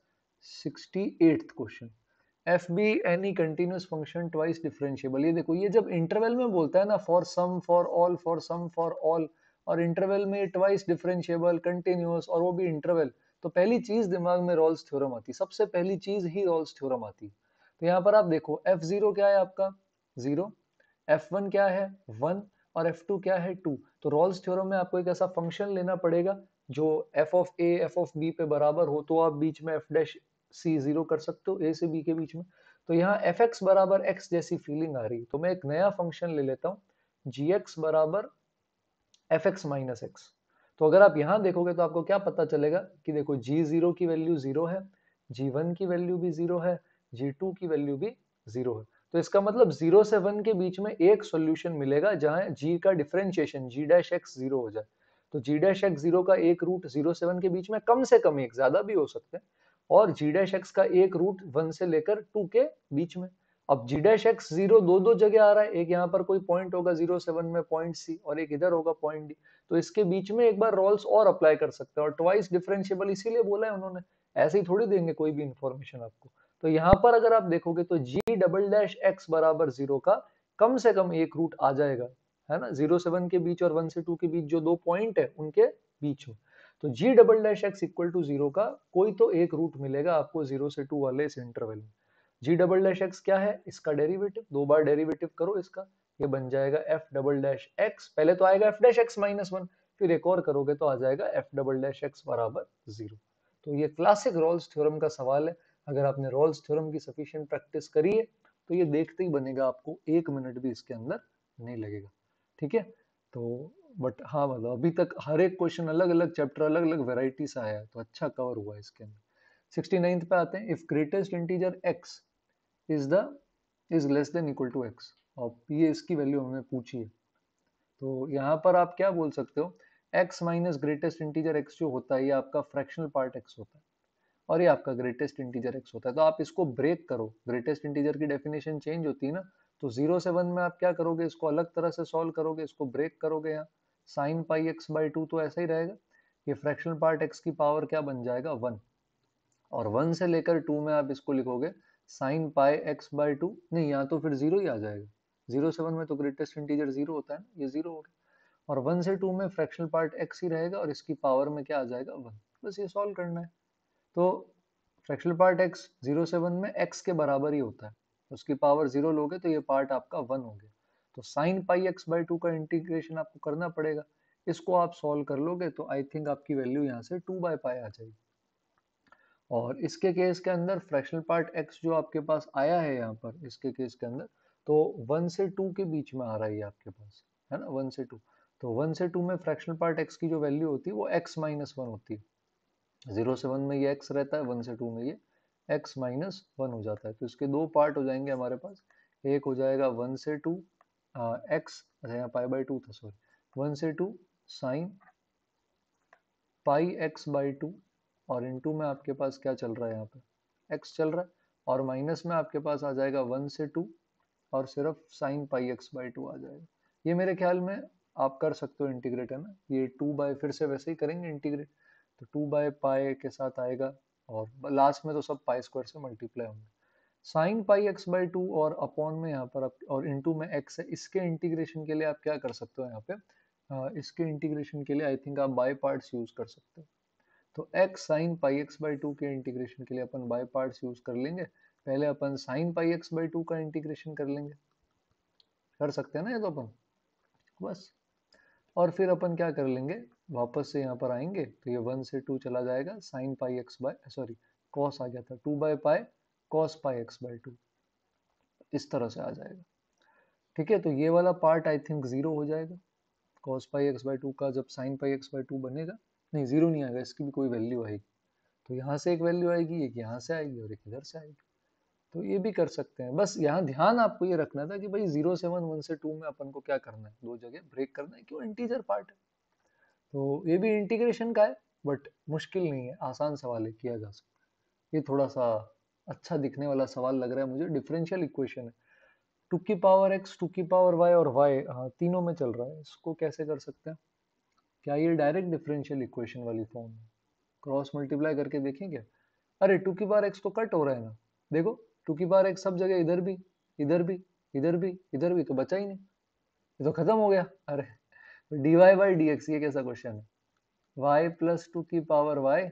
68th question, f be any continuous function twice differentiable. ये देखो, ये जब इंटरवल में बोलता है ना, for some for all for some for all, और इंटरवल में ट्वाइस डिफरेंशिएबल कंटिन्यूस, और वो भी इंटरवल, तो पहली चीज दिमाग में रॉल्स थ्योरम आती, सबसे पहली चीज ही रॉल्स थ्योरम आती। तो यहाँ पर आप देखो f0 क्या है आपका 0, f1 क्या है 1, और f2 क्या है 2। तो रॉल्स थ्योरम में आपको एक ऐसा फंक्शन लेना पड़ेगा जो f of a f of b पे बराबर हो, तो आप बीच में f डैश c 0 कर सकते हो, a से b के बीच में। तो यहाँ fx बराबर x जैसी फीलिंग आ रही, तो मैं एक नया फंक्शन ले लेता हूँ, gx बराबर fx माइनस x। तो अगर आप यहाँ देखोगे तो आपको क्या पता चलेगा कि देखो g0 की वैल्यू 0 है, g1 की वैल्यू भी 0 है, g2 की वैल्यू भी 0 है। तो इसका मतलब 0 से 1 के बीच में एक सॉल्यूशन मिलेगा जहां g का डिफरेंशिएशन g डैश x 0 हो जाए। तो g डैश x 0 का एक रूट 0 से 1 के बीच में कम से कम एक, ज्यादा भी हो सकते हैं, और g डैश x का एक रूट 1 से लेकर 2 के बीच में। अब g डैश x 0 दो दो जगह आ रहा है, एक यहाँ पर कोई पॉइंट होगा 0 से 1 में पॉइंट c, और एक इधर होगा पॉइंट d। तो इसके बीच में एक बार रोल्स और अप्लाई कर सकते हैं, और ट्वाइस डिफरेंशिएबल इसीलिए बोला है उन्होंने, ऐसे ही थोड़ी देंगे कोई भी इंफॉर्मेशन आपको। तो यहाँ पर अगर आप देखोगे तो g डबल डैश x बराबर 0 का कम से कम एक रूट आ जाएगा, है ना, 0 से 1 के बीच और 1 से 2 के बीच जो दो पॉइंट है उनके बीच में। तो g double dash x equal to 0 का कोई तो एक रूट मिलेगा आपको 0 से 2 वाले इस इंटरवल में। g डबल डैश x क्या है, इसका डेरिवेटिव, दो बार डेरिवेटिव करो इसका, ये बन जाएगा f डबल डैश x, पहले तो आएगा f डैश x माइनस 1, फिर एक और करोगे तो आ जाएगा f डबल डैश x बराबर 0। तो ये क्लासिक रॉल्स थ्योरम का सवाल है, अगर आपने रॉल्स थ्योरम की सफिशिएंट प्रैक्टिस करी है तो ये देखते ही बनेगा, आपको एक मिनट भी इसके अंदर नहीं लगेगा, ठीक है। तो बट हाँ, मतलब अभी तक हर एक क्वेश्चन अलग अलग चैप्टर अलग अलग वेराइटी से आया है, तो अच्छा कवर हुआ है इसके अंदर। 69th पे आते हैं, if greatest integer x is less than equal to x, और ये इसकी वैल्यू हमें पूछी है। तो यहाँ पर आप क्या बोल सकते हो, x minus greatest integer x जो होता है ये आपका फ्रैक्शनल पार्ट x होता है, और ये आपका ग्रेटेस्ट इंटीजर x होता है। तो आप इसको ब्रेक करो, ग्रेटेस्ट इंटीजर की डेफिनेशन चेंज होती है ना, तो 0 से 1 में आप क्या करोगे, इसको अलग तरह से सॉल्व करोगे, इसको ब्रेक करोगे, यहाँ साइन पाई x बाई 2 तो ऐसा ही रहेगा, ये फ्रैक्शनल पार्ट x की पावर क्या बन जाएगा 1, और 1 से लेकर 2 में आप इसको लिखोगे साइन पाई x बाई 2, नहीं यहाँ तो फिर 0 ही आ जाएगा, 0 से 1 में तो ग्रेटेस्ट इंटीजर 0 होता है ना, ये 0 हो गया, और 1 से 2 में फ्रैक्शनल पार्ट x ही रहेगा, और इसकी पावर में क्या आ जाएगा 1, बस ये सॉल्व करना है। तो फ्रैक्शनल पार्ट x 0 से 1 में x के बराबर ही होता है, उसकी पावर 0 लोगे तो ये पार्ट आपका 1 हो गया। तो साइन पाई x बाई 2 का इंटीग्रेशन आपको करना पड़ेगा, इसको आप सॉल्व कर लोगे तो आई थिंक आपकी वैल्यू यहाँ से 2 बाई पाई आ जाएगी। और इसके केस के अंदर फ्रैक्शनल पार्ट x जो आपके पास आया है यहाँ पर इसके केस के अंदर, तो 1 से 2 के बीच में आ रहा है आपके पास, है ना, 1 से 2। तो 1 से 2 में फ्रैक्शनल पार्ट x की जो वैल्यू होती है वो x माइनस 1 होती है, 0 से 1 में ये x रहता है, 1 से 2 में ये x माइनस 1 हो जाता है। तो इसके दो पार्ट हो जाएंगे हमारे पास, एक हो जाएगा 1 से 2 x, अच्छा यहाँ पाई बाई 2 था सॉरी, 1 से 2 साइन पाई x बाई 2, और इनटू में आपके पास क्या चल रहा है, यहाँ पे x चल रहा है, और माइनस में आपके पास आ जाएगा 1 से 2 और सिर्फ साइन पाई x बाई 2 आ जाएगा। ये मेरे ख्याल में आप कर सकते हो इंटीग्रेट, है ना, ये 2 बाय फिर से वैसे ही करेंगे इंटीग्रेट, तो 2 बाय पाई के साथ आएगा, और लास्ट में तो सब पाई स्क्वायर से मल्टीप्लाई होंगे, साइन पाई x बाई 2, और अपॉन में यहाँ पर और इनटू में x है। इसके इंटीग्रेशन के लिए आप क्या कर सकते हो यहाँ पे, इसके इंटीग्रेशन के लिए आई थिंक आप बाय पार्ट्स यूज कर सकते हो। तो x sign pi x by 2 के इंटीग्रेशन के लिए अपन बाय पार्ट्स यूज कर लेंगे, पहले अपन साइन पाई x बाई 2 का इंटीग्रेशन कर लेंगे, कर सकते हैं ना ये तो अपन, बस। और फिर अपन क्या कर लेंगे, वापस से यहाँ पर आएंगे तो ये 1 से 2 चला जाएगा, sine pi x by sorry cos आ गया था, 2 by pi cos pi x by 2, इस तरह से आ जाएगा। ठीक है, तो ये वाला पार्ट आई थिंक जीरो हो जाएगा। cos pi x by two का जब sin pi x by two बनेगा, नहीं जीरो नहीं आएगा, इसकी भी कोई वैल्यू आएगी। तो यहाँ से एक वैल्यू आएगी, एक यहाँ से आएगी और एक इधर से आएगी। तो ये भी कर सकते हैं। बस यहाँ ध्यान आपको ये रखना था कि भाई 0 से 1, 1 से 2 में अपन को क्या करना है, दो जगह ब्रेक करना है, क्यों इंटीजर पार्ट है। तो ये भी इंटीग्रेशन का है, बट मुश्किल नहीं है, आसान सवाल है, किया जा सकता है। ये थोड़ा सा अच्छा दिखने वाला सवाल लग रहा है मुझे। डिफरेंशियल इक्वेशन है, टू की पावर एक्स, टू की पावर वाई और वाई, हाँ तीनों में चल रहा है। इसको कैसे कर सकते हैं? क्या ये डायरेक्ट डिफरेंशियल इक्वेशन वाली फॉर्म है? क्रॉस मल्टीप्लाई करके देखें क्या? अरे टू की पावर एक्स तो कट हो रहा है ना, देखो टू की पावर एक्स सब जगह, इधर भी, इधर भी, इधर भी, इधर भी, तो बचा ही नहीं, ये तो खत्म हो गया। अरे d y by d x, ये कैसा क्वेश्चन है? वाई प्लस टू की पावर वाई,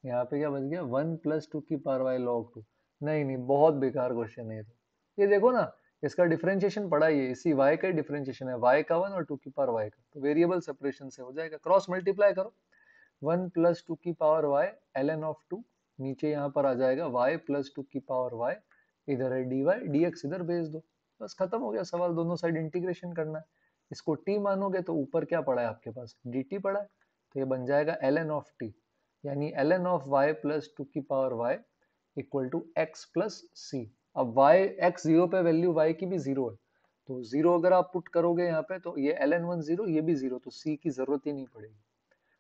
यहाँ पे क्या बच गया, वन प्लस टू की पावर वाई लॉग टू। नहीं नहीं, बहुत बेकार क्वेश्चन है ये तो। ये देखो ना, इसका डिफरेंशिएशन पड़ा ही है, इसी y का डिफरेंशिएशन है, y का वन और टू की पावर y का, तो वेरिएबल सेपरेशन से हो जाएगा। क्रॉस मल्टीप्लाई करो, वन प्लस टू की power y ln of two, नीचे यहाँ पर आ जाएगा y प्लस टू की पावर y, इधर है dy, dx इधर भेज दो, बस खत्म हो गया सवाल। दोनों साइड इंटीग्रेशन करना है। इसको t मानोगे तो ऊपर क्या पड़ा है आपके पास, dt पड़ा है, तो ये बन जाएगा ln ऑफ t, यानी ln of y plus two की power y equal to x plus C. अब y x जीरो पे वैल्यू y की भी जीरो है, तो जीरो अगर आप पुट करोगे यहाँ पे तो ये ln वन जीरो, ये भी जीरो, तो c की जरूरत ही नहीं पड़ेगी।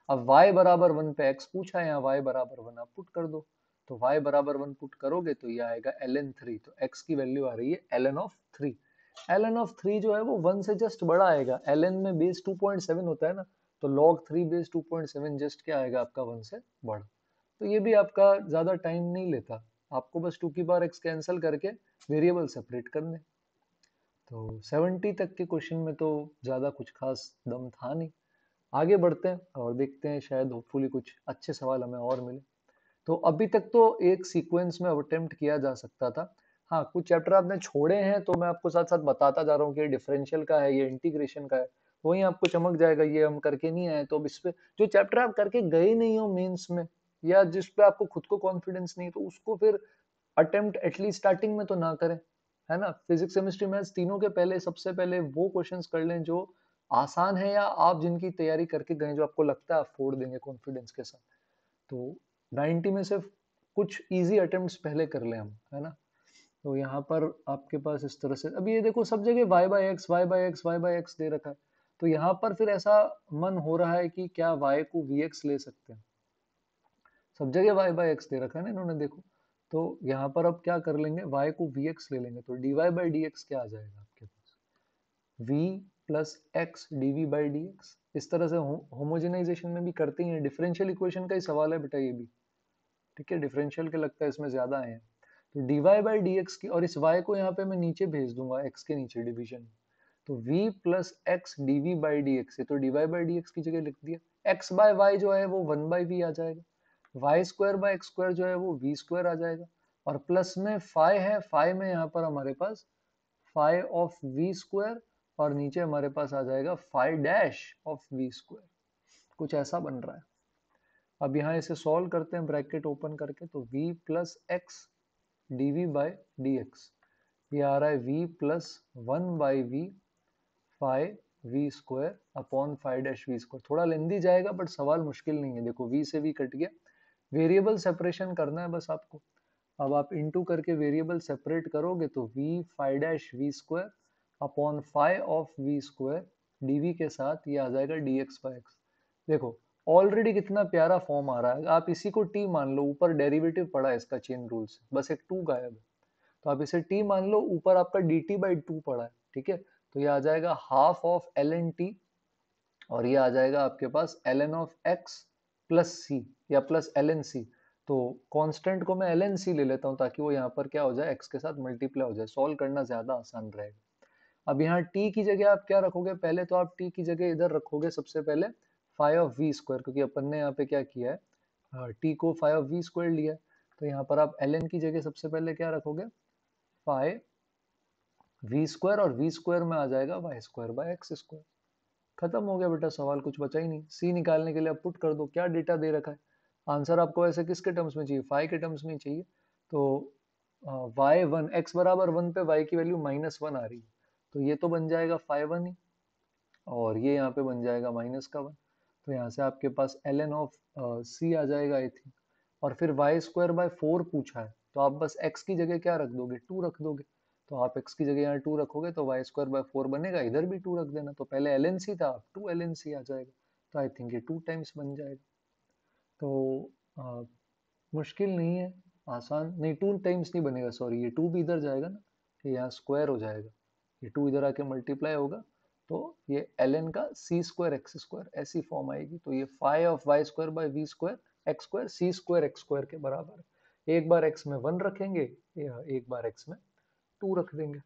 अब y बराबर वन पे x पूछा है, यहाँ y बराबर वन आप पुट कर दो, तो y बराबर वन पुट करोगे तो ये आएगा ln थ्री, तो x की वैल्यू आ रही है ln of three. ln of three जो है वो वन से जस्ट बड़ा आएगा, ln में बेस 2.7 होता है ना, तो log थ्री बेस 2.7 जस्ट क्या आएगा आपका, वन से बड़ा। तो ये भी आपका ज्यादा टाइम नहीं लेता, आपको बस टू की पावर एक्स कैंसिल करके वेरिएबल सेपरेट करने। तो 70 तक के क्वेश्चन में तो ज्यादा कुछ खास दम था नहीं। आगे बढ़ते हैं और देखते हैं, शायद होपफुली कुछ अच्छे सवाल हमें और मिले। तो अभी तक तो एक सीक्वेंस में अटेम्प्ट किया जा सकता था। हाँ, कुछ चैप्टर आपने छोड़े हैं तो मैं आपको साथ साथ बताता जा रहा हूँ कि ये डिफरेंशियल का है, ये इंटीग्रेशन का है, वही आपको चमक जाएगा। ये हम करके नहीं आए, तो अब इस पे जो चैप्टर आप करके गए नहीं हो मेंस में, या जिस पे आपको खुद को कॉन्फिडेंस नहीं, तो उसको फिर अटेम्प्ट एटलीस्ट स्टार्टिंग में तो ना करें, है ना। फिजिक्स केमिस्ट्री मैथ्स तीनों के पहले सबसे पहले वो क्वेश्चंस कर लें जो आसान है, या आप जिनकी तैयारी करके गए, जो आपको लगता है आप फोड़ देंगे कॉन्फिडेंस के साथ। तो 90 में से कुछ इजी अटेम्प्ट्स पहले कर लें हम, है ना। तो यहाँ पर आपके पास इस तरह से, अभी ये देखो सब जगह y by X, Y by X, Y by X दे रखा है, तो यहाँ पर फिर ऐसा मन हो रहा है कि क्या y को vx ले सकते हैं। सब जगह y बाई एक्स दे रखा है ना इन्होंने, देखो। तो यहाँ पर अब क्या कर लेंगे, y को vx ले लेंगे, तो dy बाई dx क्या आ जाएगा आपके पास, v plus x d v by d x. इस तरह से होमोजेनाइजेशन में भी करते ही हैं, डिफरेंशियल इक्वेशन का ही सवाल है बेटा ये भी। ठीक है, डिफरेंशियल के लगता है इसमें ज्यादा आए हैं। तो dy बाई डी एक्स की, और इस y को यहाँ पे मैं नीचे भेज दूंगा x के नीचे डिवीजन, तो v plus x d v by d x, ये तो dy बाई डी एक्स की जगह लिख दिया। x बाय y जो है वो वन बाई वी आ जाएगा, y square by x square जो है वो वी स्क्वायर आ जाएगा, और प्लस में फाई है, फाई में यहाँ पर हमारे पास फाई ऑफ वी स्क्वायर, और नीचे हमारे पास आ जाएगा phi dash of v square. कुछ ऐसा बन रहा है। अब यहाँ इसे सॉल्व करते हैं ब्रैकेट ओपन करके, तो v plus x d v by d x, ये आ रहा है v plus one by v phi v square upon phi dash v square. थोड़ा लेंदी जाएगा बट सवाल मुश्किल नहीं है, देखो v से v कट गया, वेरिएबल सेपरेशन करना है बस आपको। अब आप इंटू करके वेरिएबल सेपरेट करोगे तो v phi dash v square upon phi of v square dv के साथ ये आ जाएगा dx बाई एक्स। देखो ऑलरेडी कितना प्यारा फॉर्म आ रहा है, आप इसी को t मान लो, ऊपर डेरिवेटिव पड़ा है इसका चेन रूल से, बस एक 2 गायब है, तो आप इसे t मान लो, ऊपर आपका dt बाई टू पड़ा है। ठीक है, तो ये आ जाएगा हाफ ऑफ ln t, और ये आ जाएगा आपके पास ln ऑफ x प्लस सी, या प्लस ln c। तो कांस्टेंट को मैं ln c ले लेता हूँ, ताकि वो यहाँ पर क्या हो जाए, x के साथ मल्टीप्लाई हो जाए, सॉल्व करना ज्यादा आसान रहेगा। अब यहाँ t की जगह आप क्या रखोगे, पहले तो आप t की जगह इधर रखोगे सबसे पहले फाई ऑफ वी स्क्वायर, क्योंकि अपन ने यहाँ पे क्या किया है, t को फाई ऑफ वी स्क्वायर लिया है। तो यहाँ पर आप ln की जगह सबसे पहले क्या रखोगे, फाई वी स्क्वायर, और वी स्क्वायर में आ जाएगा y square by x square. खत्म हो गया बेटा सवाल, कुछ बचा ही नहीं। सी निकालने के लिए आप पुट कर दो, क्या डेटा दे रखा है, आंसर आपको ऐसे किसके टर्म्स में चाहिए, फाई के टर्म्स में चाहिए। तो y1 x बराबर 1 पे y की वैल्यू -1 आ रही है, तो ये तो बन जाएगा phi 1 ही, और ये यहाँ पे बन जाएगा -1, तो यहाँ से आपके पास ln ऑफ c आ जाएगा आई थिंक। और फिर y² by 4 पूछा है, तो आप बस x की जगह क्या रख दोगे, 2 रख दोगे। तो आप x की जगह यहाँ 2 रखोगे तो y² by 4 बनेगा, इधर भी 2 रख देना, तो पहले ln c था, अब 2 ln c आ जाएगा, तो आई थिंक ये 2 टाइम्स बन जाएगा। तो मुश्किल नहीं है, आसान नहीं, 2 टाइम्स नहीं बनेगा, सॉरी, ये 2 भी इधर जाएगा ना, ये यहाँ स्क्वायर हो जाएगा, ये 2 इधर आके मल्टीप्लाई होगा, तो ये ln का c² x² ऐसी फॉर्म आएगी। तो ये phi of y² by v² x² c² x² के बराबर है। एक बार x में 1 रखेंगे या एक बार x में 2 रख देंगे,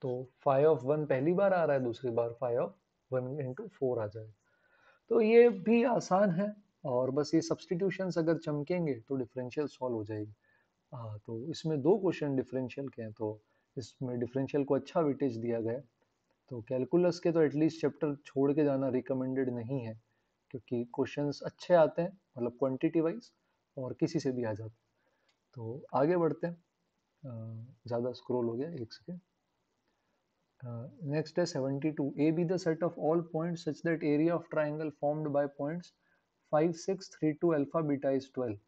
तो phi ऑफ 1 पहली बार आ रहा है, दूसरी बार phi ऑफ 1 into 4 आ जाएगा। तो ये भी आसान है, और बस ये सब्सटीट्यूशंस अगर चमकेंगे तो डिफरेंशियल सॉल्व हो जाएगी। हाँ, तो इसमें 2 क्वेश्चन डिफरेंशियल के हैं, तो इसमें डिफरेंशियल को अच्छा वेटेज दिया गया है। तो कैलकुलस के तो एटलीस्ट चैप्टर छोड़ के जाना रिकमेंडेड नहीं है, क्योंकि क्वेश्चंस अच्छे आते हैं, मतलब क्वांटिटी वाइज, और किसी से भी आ जाते हैं। तो आगे बढ़ते हैं, ज़्यादा स्क्रॉल हो गया, एक second. Next is 72. A be the set of all points such that area of triangle formed by points 5, 6, 3, 2, alpha, beta is 12.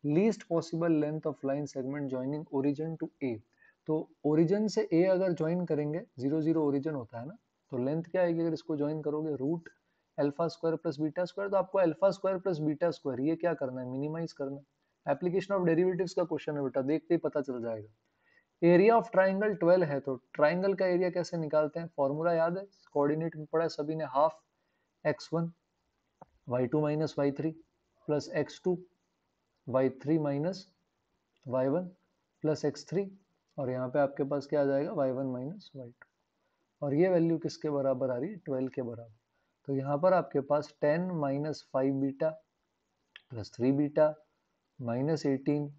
Least possible length of line segment joining origin to A. तो origin से A अगर join करेंगे, 0, 0 origin होता है ना, तो length क्या आएगी अगर इसको join करोगे, root alpha square plus beta square. तो आपको alpha square plus beta square ये क्या करना है, मिनिमाइज करना है। एप्लीकेशन ऑफ डेरिवेटिव्स का क्वेश्चन है बेटा, देखते ही पता चल जाएगा। एरिया ऑफ ट्राइंगल 12 है, तो ट्राइंगल का एरिया कैसे निकालते हैं, फॉर्मूला याद है, कोऑर्डिनेट में पढ़ा है सभी ने, half x1 y2 minus y3 plus x2 y3 minus y1 plus x3, और यहाँ पे आपके पास क्या आ जाएगा, y1 माइनस y2, और ये वैल्यू किसके बराबर आ रही है, 12 के बराबर। तो यहाँ पर आपके पास 10 minus 5 beta plus 3 beta minus 18,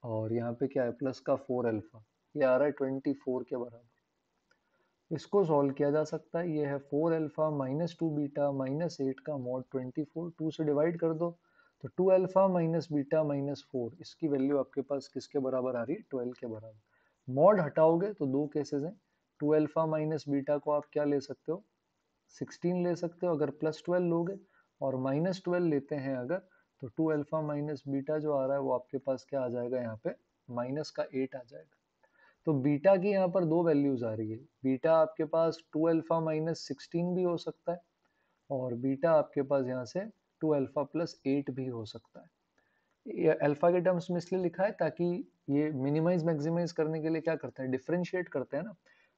और यहाँ पे क्या है, प्लस का 4 अल्फा, ये आ रहा है 24 के बराबर। इसको सॉल्व किया जा सकता है, ये है 4 अल्फा माइनस 2 बीटा माइनस 8 का मॉड 24, 2 से डिवाइड कर दो, तो 2 अल्फा माइनस बीटा माइनस 4, इसकी वैल्यू आपके पास किसके बराबर आ रही है, 12 के बराबर। मॉड हटाओगे तो दो केसेस हैं, 2 अल्फा माइनस बीटा को आप क्या ले सकते हो, 16 ले सकते हो अगर प्लस 12 लोगे, और माइनस 12 लेते हैं अगर, तो 2 अल्फा माइनस बीटा जो आ रहा है वो आपके पास क्या आ जाएगा, यहाँ पे माइनस का 8 आ जाएगा। तो बीटा की यहाँ पर दो वैल्यूज आ रही है, बीटा आपके पास 2 अल्फा माइनस 16 भी हो सकता है, और बीटा आपके पास यहाँ से 2 अल्फा प्लस 8 भी हो सकता है। ये अल्फा के टर्म्स में इसलिए लिखा है ताकि ये मिनिमाइज मैक्सिमाइज करने के लिए क्या करते हैं, डिफरेंशिएट करते हैं ना,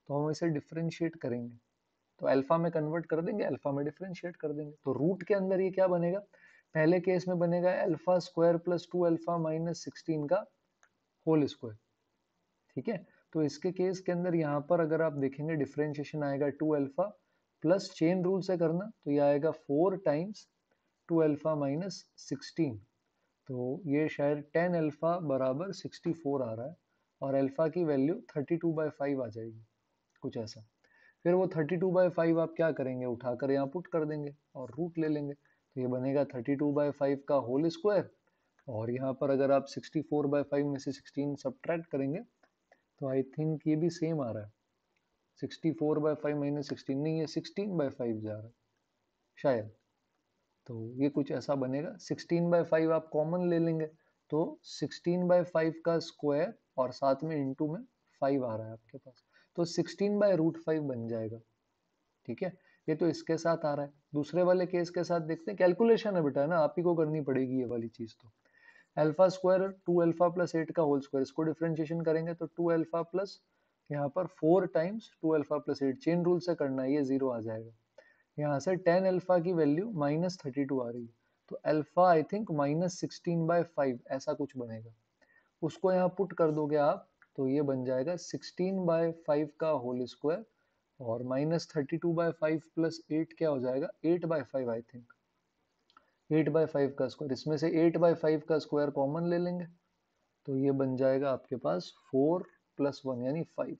तो हम इसे डिफरेंशिएट करेंगे, तो अल्फा में कन्वर्ट कर देंगे, अल्फा में डिफरेंशिएट कर देंगे, तो रूट के अंदर ये क्या बनेगा, पहले केस में बनेगा alpha square plus 2 alpha minus 16 का होल स्क्वायर, ठीक है। तो इसके केस के अंदर यहाँ पर अगर आप देखेंगे डिफरेंशिएशन आएगा 2 अल्फा प्लस चेन रूल से करना, तो ये आएगा 4 टाइम्स 2 अल्फा माइनस 16, तो ये शायद 10 अल्फा बराबर 64 आ रहा है, और अल्फा की वैल्यू 32/5 आ जाएगी, कुछ ऐसा। फिर वो 32/5 आप क्या करेंगे, उठाकर यहाँ पुट कर देंगे और रूट ले लेंगे, तो ये बनेगा 32/5 का होल स्क्वायर, और यहाँ पर अगर आप 64/5 में से 16 सब्ट्रैक्ट करेंगे, तो आई थिंक ये भी सेम आ रहा है, 64/5 माइनस 16 नहीं, ये 16/5 जा रहा है शायद, तो ये कुछ ऐसा बनेगा। 16/5 आप कॉमन ले लेंगे, तो 16/5 का स्क्वायर और साथ में इंटू में 5 आ रहा है आपके पास, तो 16/√5 बन जाएगा, ठीक है। ये तो इसके साथ आ रहा है, दूसरे वाले केस के साथ देखते हैं, कैलकुलेशन है बेटा, है ना, आप ही को करनी पड़ेगी ये वाली चीज। तो अल्फा स्क्वायर 2 अल्फा प्लस 8 का होल स्क्वायर, इसको डिफरेंशिएशन करेंगे तो 2 अल्फा प्लस यहाँ पर 4 times 2 alpha plus 8, chain rule से करना है, ये 0 आ जाएगा। यहाँ से 10 अल्फा की वैल्यू माइनस 32 आ रही है, तो अल्फा आई थिंक माइनस 16/5 ऐसा कुछ बनेगा, उसको यहाँ पुट कर दोगे आप, तो ये बन जाएगा 16/5 का होल स्क्वायर, और माइनस 32/5 प्लस 8 क्या हो जाएगा, 8/5 आई थिंक, 8/5 का स्क्वायर, इसमें से 8/5 का स्क्वायर कॉमन ले लेंगे, तो ये बन जाएगा आपके पास 4 प्लस 1 यानी 5,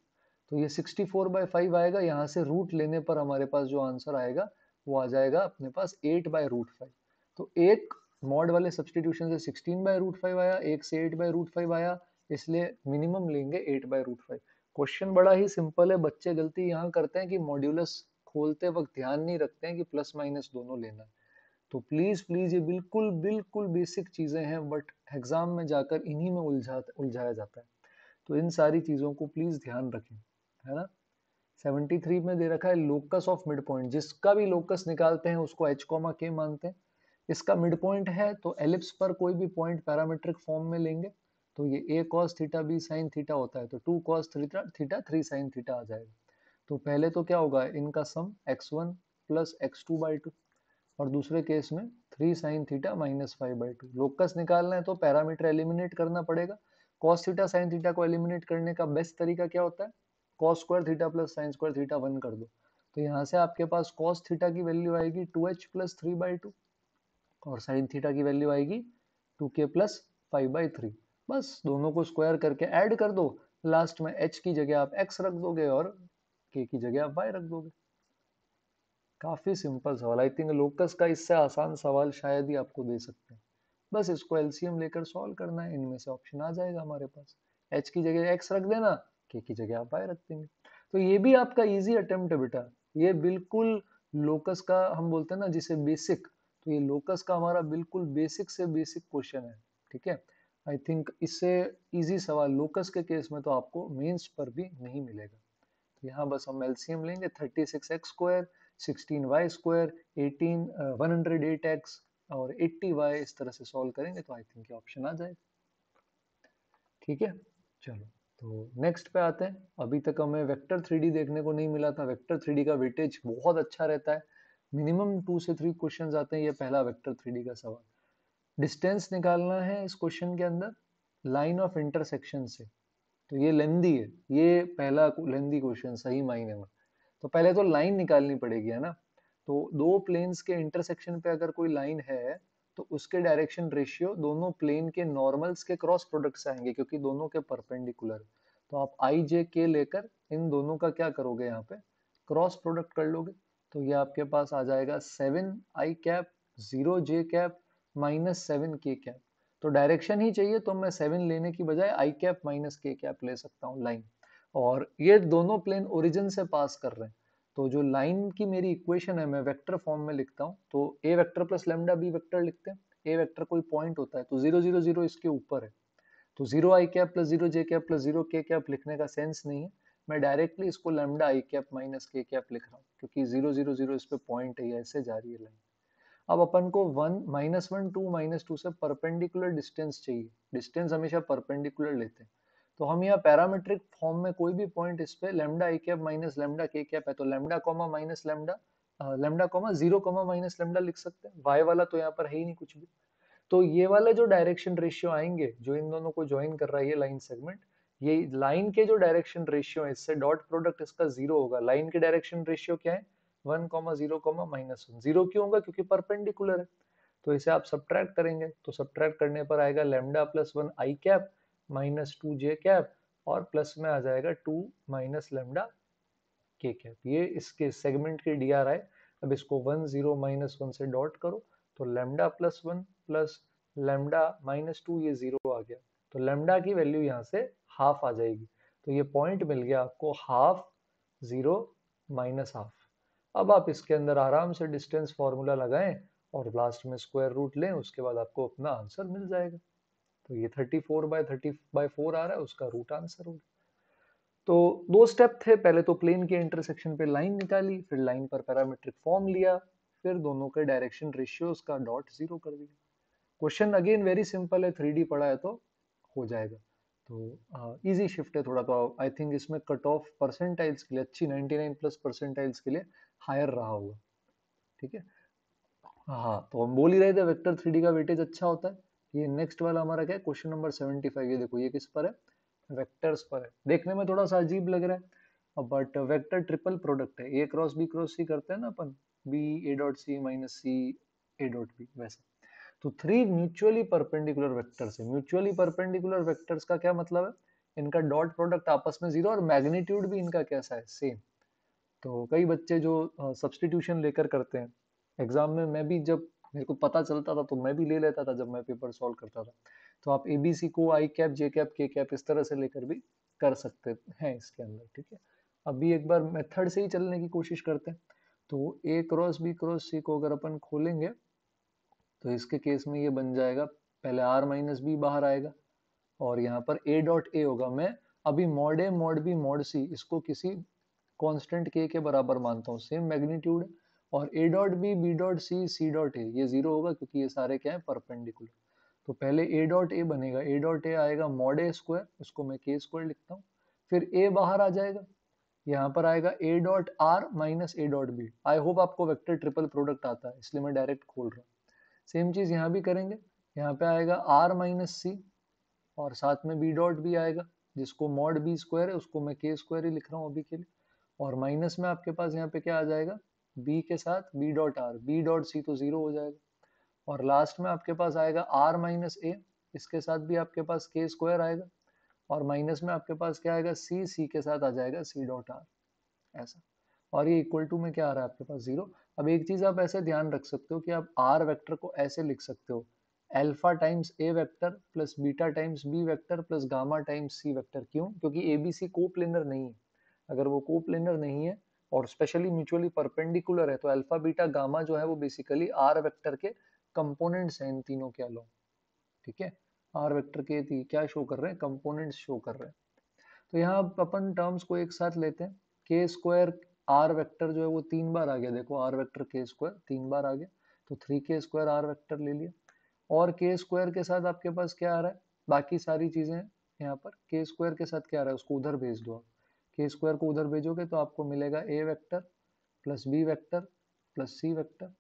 तो ये 64/5 आएगा, यहाँ से रूट लेने पर हमारे पास जो आंसर आएगा वो आ जाएगा अपने पास 8/√5। तो एक मॉड वाले सब्सटीट्यूशन से 16/√5 आया, एक से 8/√5 आया, इसलिए मिनिमम लेंगे 8/√5। क्वेश्चन बड़ा ही सिंपल है, बच्चे गलती यहाँ करते हैं कि मॉड्यूलस खोलते वक्त ध्यान नहीं रखते हैं कि प्लस माइनस दोनों लेना है। तो प्लीज प्लीज ये बिल्कुल बिल्कुल बेसिक चीजें हैं, बट एग्जाम में जाकर इन्हीं में उलझाया जाता है। तो इन सारी चीजों को प्लीज ध्यान रखें, है ना। 73 में दे रखा है लोकस ऑफ मिड पॉइंट, जिसका भी लोकस निकालते हैं उसको h कॉमा के मानते हैं। इसका मिड पॉइंट है तो एलिप्स पर कोई भी पॉइंट पैरामीट्रिक फॉर्म में लेंगे, तो ये a cos theta b sin theta होता है, तो 2 cos theta theta 3 sin theta आ जाएगा। तो पहले तो क्या होगा, इनका सम x1 प्लस x2/2, और दूसरे केस में 3 sin थीटा माइनस 5/2। लोकस निकालना है तो पैरामीटर एलिमिनेट करना पड़ेगा। cos थीटा sin थीटा को एलिमिनेट करने का बेस्ट तरीका क्या होता है, cos square theta plus sin square theta 1 कर दो। तो यहाँ से आपके पास cos थीटा की वैल्यू आएगी 2h प्लस 3/2, और sin थीटा की वैल्यू आएगी 2k प्लस 5/3। बस दोनों को स्क्वायर करके ऐड कर दो, लास्ट में h की जगह आप x रख दोगे और k की जगह आप y रख दोगे। काफी सिंपल सवाल, आई थिंक लोकस का इससे आसान सवाल शायद ही आपको दे सकते हैं। बस इसको एलसीएम लेकर सॉल्व करना है, इनमें से ऑप्शन आ जाएगा हमारे पास। एच की जगह एक्स रख देना, के की जगह आप वाई रख देंगे। तो ये भी आपका इजी अटेम्प्ट है बेटा, ये बिल्कुल लोकस का हम बोलते हैं ना जिसे बेसिक, तो ये लोकस का हमारा बिल्कुल बेसिक से बेसिक क्वेश्चन है। ठीक है, आई थिंक इससे इजी सवाल लोकस के केस में तो आपको मेंस पर भी नहीं मिलेगा। तो यहाँ बस हम एलसीएम लेंगे, 36x² 16y² 18 108x और 80y, इस तरह से सॉल्व करेंगे तो आई थिंक ये ऑप्शन आ जाएगा। ठीक है, चलो तो नेक्स्ट पे आते हैं। अभी तक हमें वेक्टर 3D देखने को नहीं मिला था। वेक्टर 3D का वेटेज बहुत अच्छा रहता है, मिनिमम 2 से 3 क्वेश्चंस आते हैं। ये पहला वेक्टर 3D का सवाल, डिस्टेंस निकालना है इस क्वेश्चन के अंदर लाइन ऑफ इंटरसेक्शन से। तो ये लेंदी है, ये पहला लेंदी क्वेश्चन सही मायने में। तो पहले तो लाइन निकालनी पड़ेगी, है ना। तो दो प्लेन्स के इंटरसेक्शन पे अगर कोई लाइन है तो उसके डायरेक्शन रेशियो दोनों प्लेन के नॉर्मल्स के क्रॉस प्रोडक्ट से आएंगे, क्योंकि दोनों के परपेंडिकुलर। तो आप आई जे के लेकर इन दोनों का क्या करोगे, यहाँ पे क्रॉस प्रोडक्ट कर लोगे। तो ये आपके पास आ जाएगा 7i cap 0j cap minus 7k cap. तो डायरेक्शन ही चाहिए तो मैं 7 लेने की बजाय आई कैप माइनस के कैप ले सकता हूँ लाइन। और ये दोनों प्लेन ओरिजिन से पास कर रहे हैं। तो जो लाइन की मेरी इक्वेशन है मैं वेक्टर फॉर्म में लिखता हूँ, तो A vector plus lambda B vector लिखते हैं। ए वेक्टर कोई पॉइंट होता है, तो 0 0 0 इसके ऊपर है, तो 0i cap plus 0j cap plus 0k cap लिखने का सेंस नहीं है। मैं डायरेक्टली इसको लेमडा आई कैप माइनस के कैप लिख रहा हूँ, क्योंकि 0 0 0 इस पे पॉइंट है, ऐसे जा रही है लाइन। अब अपन को 1 -1 2 -2 से परपेंडिकुलर डिस्टेंस चाहिए। डिस्टेंस हमेशा परपेंडिकुलर लेते हैं। तो हम यहाँ पैरामीट्रिक फॉर्म में कोई भी पॉइंट इस पे lambda I cap minus lambda के कैप है, तो lambda comma minus lambda lambda comma 0 comma minus lambda लिख सकते हैं। वाई वाला तो यहाँ पर है ही नहीं कुछ भी। तो ये वाले जो डायरेक्शन रेशियो आएंगे जो इन दोनों को ज्वाइन कर रहा है ये लाइन सेगमेंट, ये लाइन के जो डायरेक्शन रेशियो है इससे डॉट प्रोडक्ट इसका 0 होगा। लाइन के डायरेक्शन रेशियो क्या है, 1,0,-1। 0 क्यों होगा, क्योंकि परपेंडिकुलर है। तो इसे आप सब्ट्रैक्ट करेंगे, तो सब्ट्रैक्ट करने पर आएगा लेमडा प्लस 1 आई कैप माइनस 2 जे कैप, और प्लस में आ जाएगा 2 माइनस लेमडा के कैप। ये इसके सेगमेंट के डी आर आई। अब इसको 1 0 -1 से डॉट करो, तो lambda plus 1 plus lambda minus 2, ये 0 आ गया। तो लेमडा की वैल्यू यहाँ से हाफ आ जाएगी। तो ये पॉइंट मिल गया आपको हाफ 0 -हाफ। अब आप इसके अंदर आराम से डिस्टेंस फॉर्मूला लगाएं और लास्ट में स्क्वायर रूट लें, उसके बाद आपको अपना आंसर मिल जाएगा। तो ये 34/30/4 आ रहा है, उसका रूट आंसर होगा। तो दो स्टेप थे, पहले तो प्लेन के इंटरसेक्शन पे लाइन निकाली, फिर लाइन पर पैरामीट्रिक फॉर्म लिया, फिर दोनों के डायरेक्शन रेशियोज का डॉट 0 कर दिया। क्वेश्चन अगेन वेरी सिंपल है, 3D पढ़ा है तो हो जाएगा। तो इजी शिफ्ट है थोड़ा, तो आई थिंक इसमें कट ऑफ परसेंटाइल्स के लिए अच्छी 99 प्लस परसेंटाइल्स के लिए हायर रहा होगा। ठीक है, हाँ तो हम बोल ही रहे थे वेक्टर 3D का वेटेज अच्छा होता है। ये नेक्स्ट वाला हमारा क्या है, क्वेश्चन नंबर 75। ये देखो ये किस पर है, वेक्टर्स पर है। देखने में थोड़ा सा अजीब लग रहा है, बट वेक्टर ट्रिपल प्रोडक्ट है, A cross B cross C करते हैं ना अपन, B A dot C minus C A dot B, वैसा। तो 3 म्यूचुअली परपेंडिकुलर वेक्टर्स है। म्यूचुअली परपेंडिकुलर वेक्टर्स का क्या मतलब है, इनका डॉट प्रोडक्ट आपस में 0 और मैग्नीट्यूड भी इनका कैसा है, सेम। तो कई बच्चे जो सब्सटीट्यूशन लेकर करते हैं एग्जाम में, मैं भी जब मेरे को पता चलता था तो मैं भी ले लेता था जब मैं पेपर सॉल्व करता था। तो आप ABC को आई कैप जे कैप के कैप इस तरह से लेकर भी कर सकते हैं इसके अंदर, ठीक है। अभी एक बार मेथड से ही चलने की कोशिश करते हैं। तो A cross B cross C को अगर अपन खोलेंगे तो इसके केस में ये बन जाएगा, पहले R माइनस बी बाहर आएगा और यहाँ पर A डॉट ए होगा। मैं अभी mod A mod B mod सी इसको किसी कांस्टेंट के बराबर मानता हूँ, सेम मैग्नीट्यूड है। और A dot b dot c dot a ये जीरो होगा क्योंकि ये सारे क्या है, परपेंडिकुलर। तो पहले A डॉट ए बनेगा, A डॉट ए आएगा मॉड ए स्क्वायर, इसको मैं के स्क्वायर लिखता हूँ। फिर A बाहर आ जाएगा, यहाँ पर आएगा A dot r minus a dot b. I hope आपको वेक्टर ट्रिपल प्रोडक्ट आता है, इसलिए मैं डायरेक्ट खोल रहा हूँ। सेम चीज यहाँ भी करेंगे, यहाँ पे आएगा आर माइनस सी और साथ में बी डॉट बी आएगा, जिसको मॉड बी स्क्वायर है उसको मैं के स्क्वायर ही लिख रहा हूँ अभी के लिए। और माइनस में आपके पास यहाँ पे क्या आ जाएगा, बी के साथ b dot r, b dot c तो जीरो हो जाएगा। और लास्ट में आपके पास आएगा आर माइनस ए, इसके साथ भी आपके पास के स्क्वायर आएगा। और माइनस में आपके पास क्या आएगा, सी के साथ आ जाएगा सी डॉट आर, ऐसा। और ये इक्वल टू में क्या आ रहा है आपके पास, जीरो। अब एक चीज आप ऐसे ध्यान रख सकते हो कि आप आर वेक्टर को ऐसे लिख सकते हो, alpha times A vector plus beta times B vector plus gamma times C vector. क्यों? क्योंकि एबीसी कोप्लेनर नहीं है। अगर वो कोप्लेनर नहीं है और स्पेशली म्यूचुअली परपेंडिकुलर है तो अल्फा बीटा गामा जो है वो बेसिकली आर वेक्टर के कंपोनेंट्स हैं इन तीनों के अलावा, ठीक है। आर वेक्टर के क्या शो कर रहे हैं, कंपोनेंट्स शो कर रहे हैं। तो यहाँ अपन टर्म्स को एक साथ लेते हैं, के स्क्वायर आर वेक्टर जो है वो 3 बार आ गया, देखो आर वेक्टर के स्क्वायर 3 बार आ गया, तो 3 के स्क्वायर आर वेक्टर ले लिया। और के स्क्वायर के साथ आपके पास क्या आ रहा है, बाकी सारी चीजें यहाँ पर के स्क्वायर के साथ क्या आ रहा है उसको उधर भेज दो आप। के स्क्वायर को उधर भेजोगे तो आपको मिलेगा A vector plus B vector plus C vector.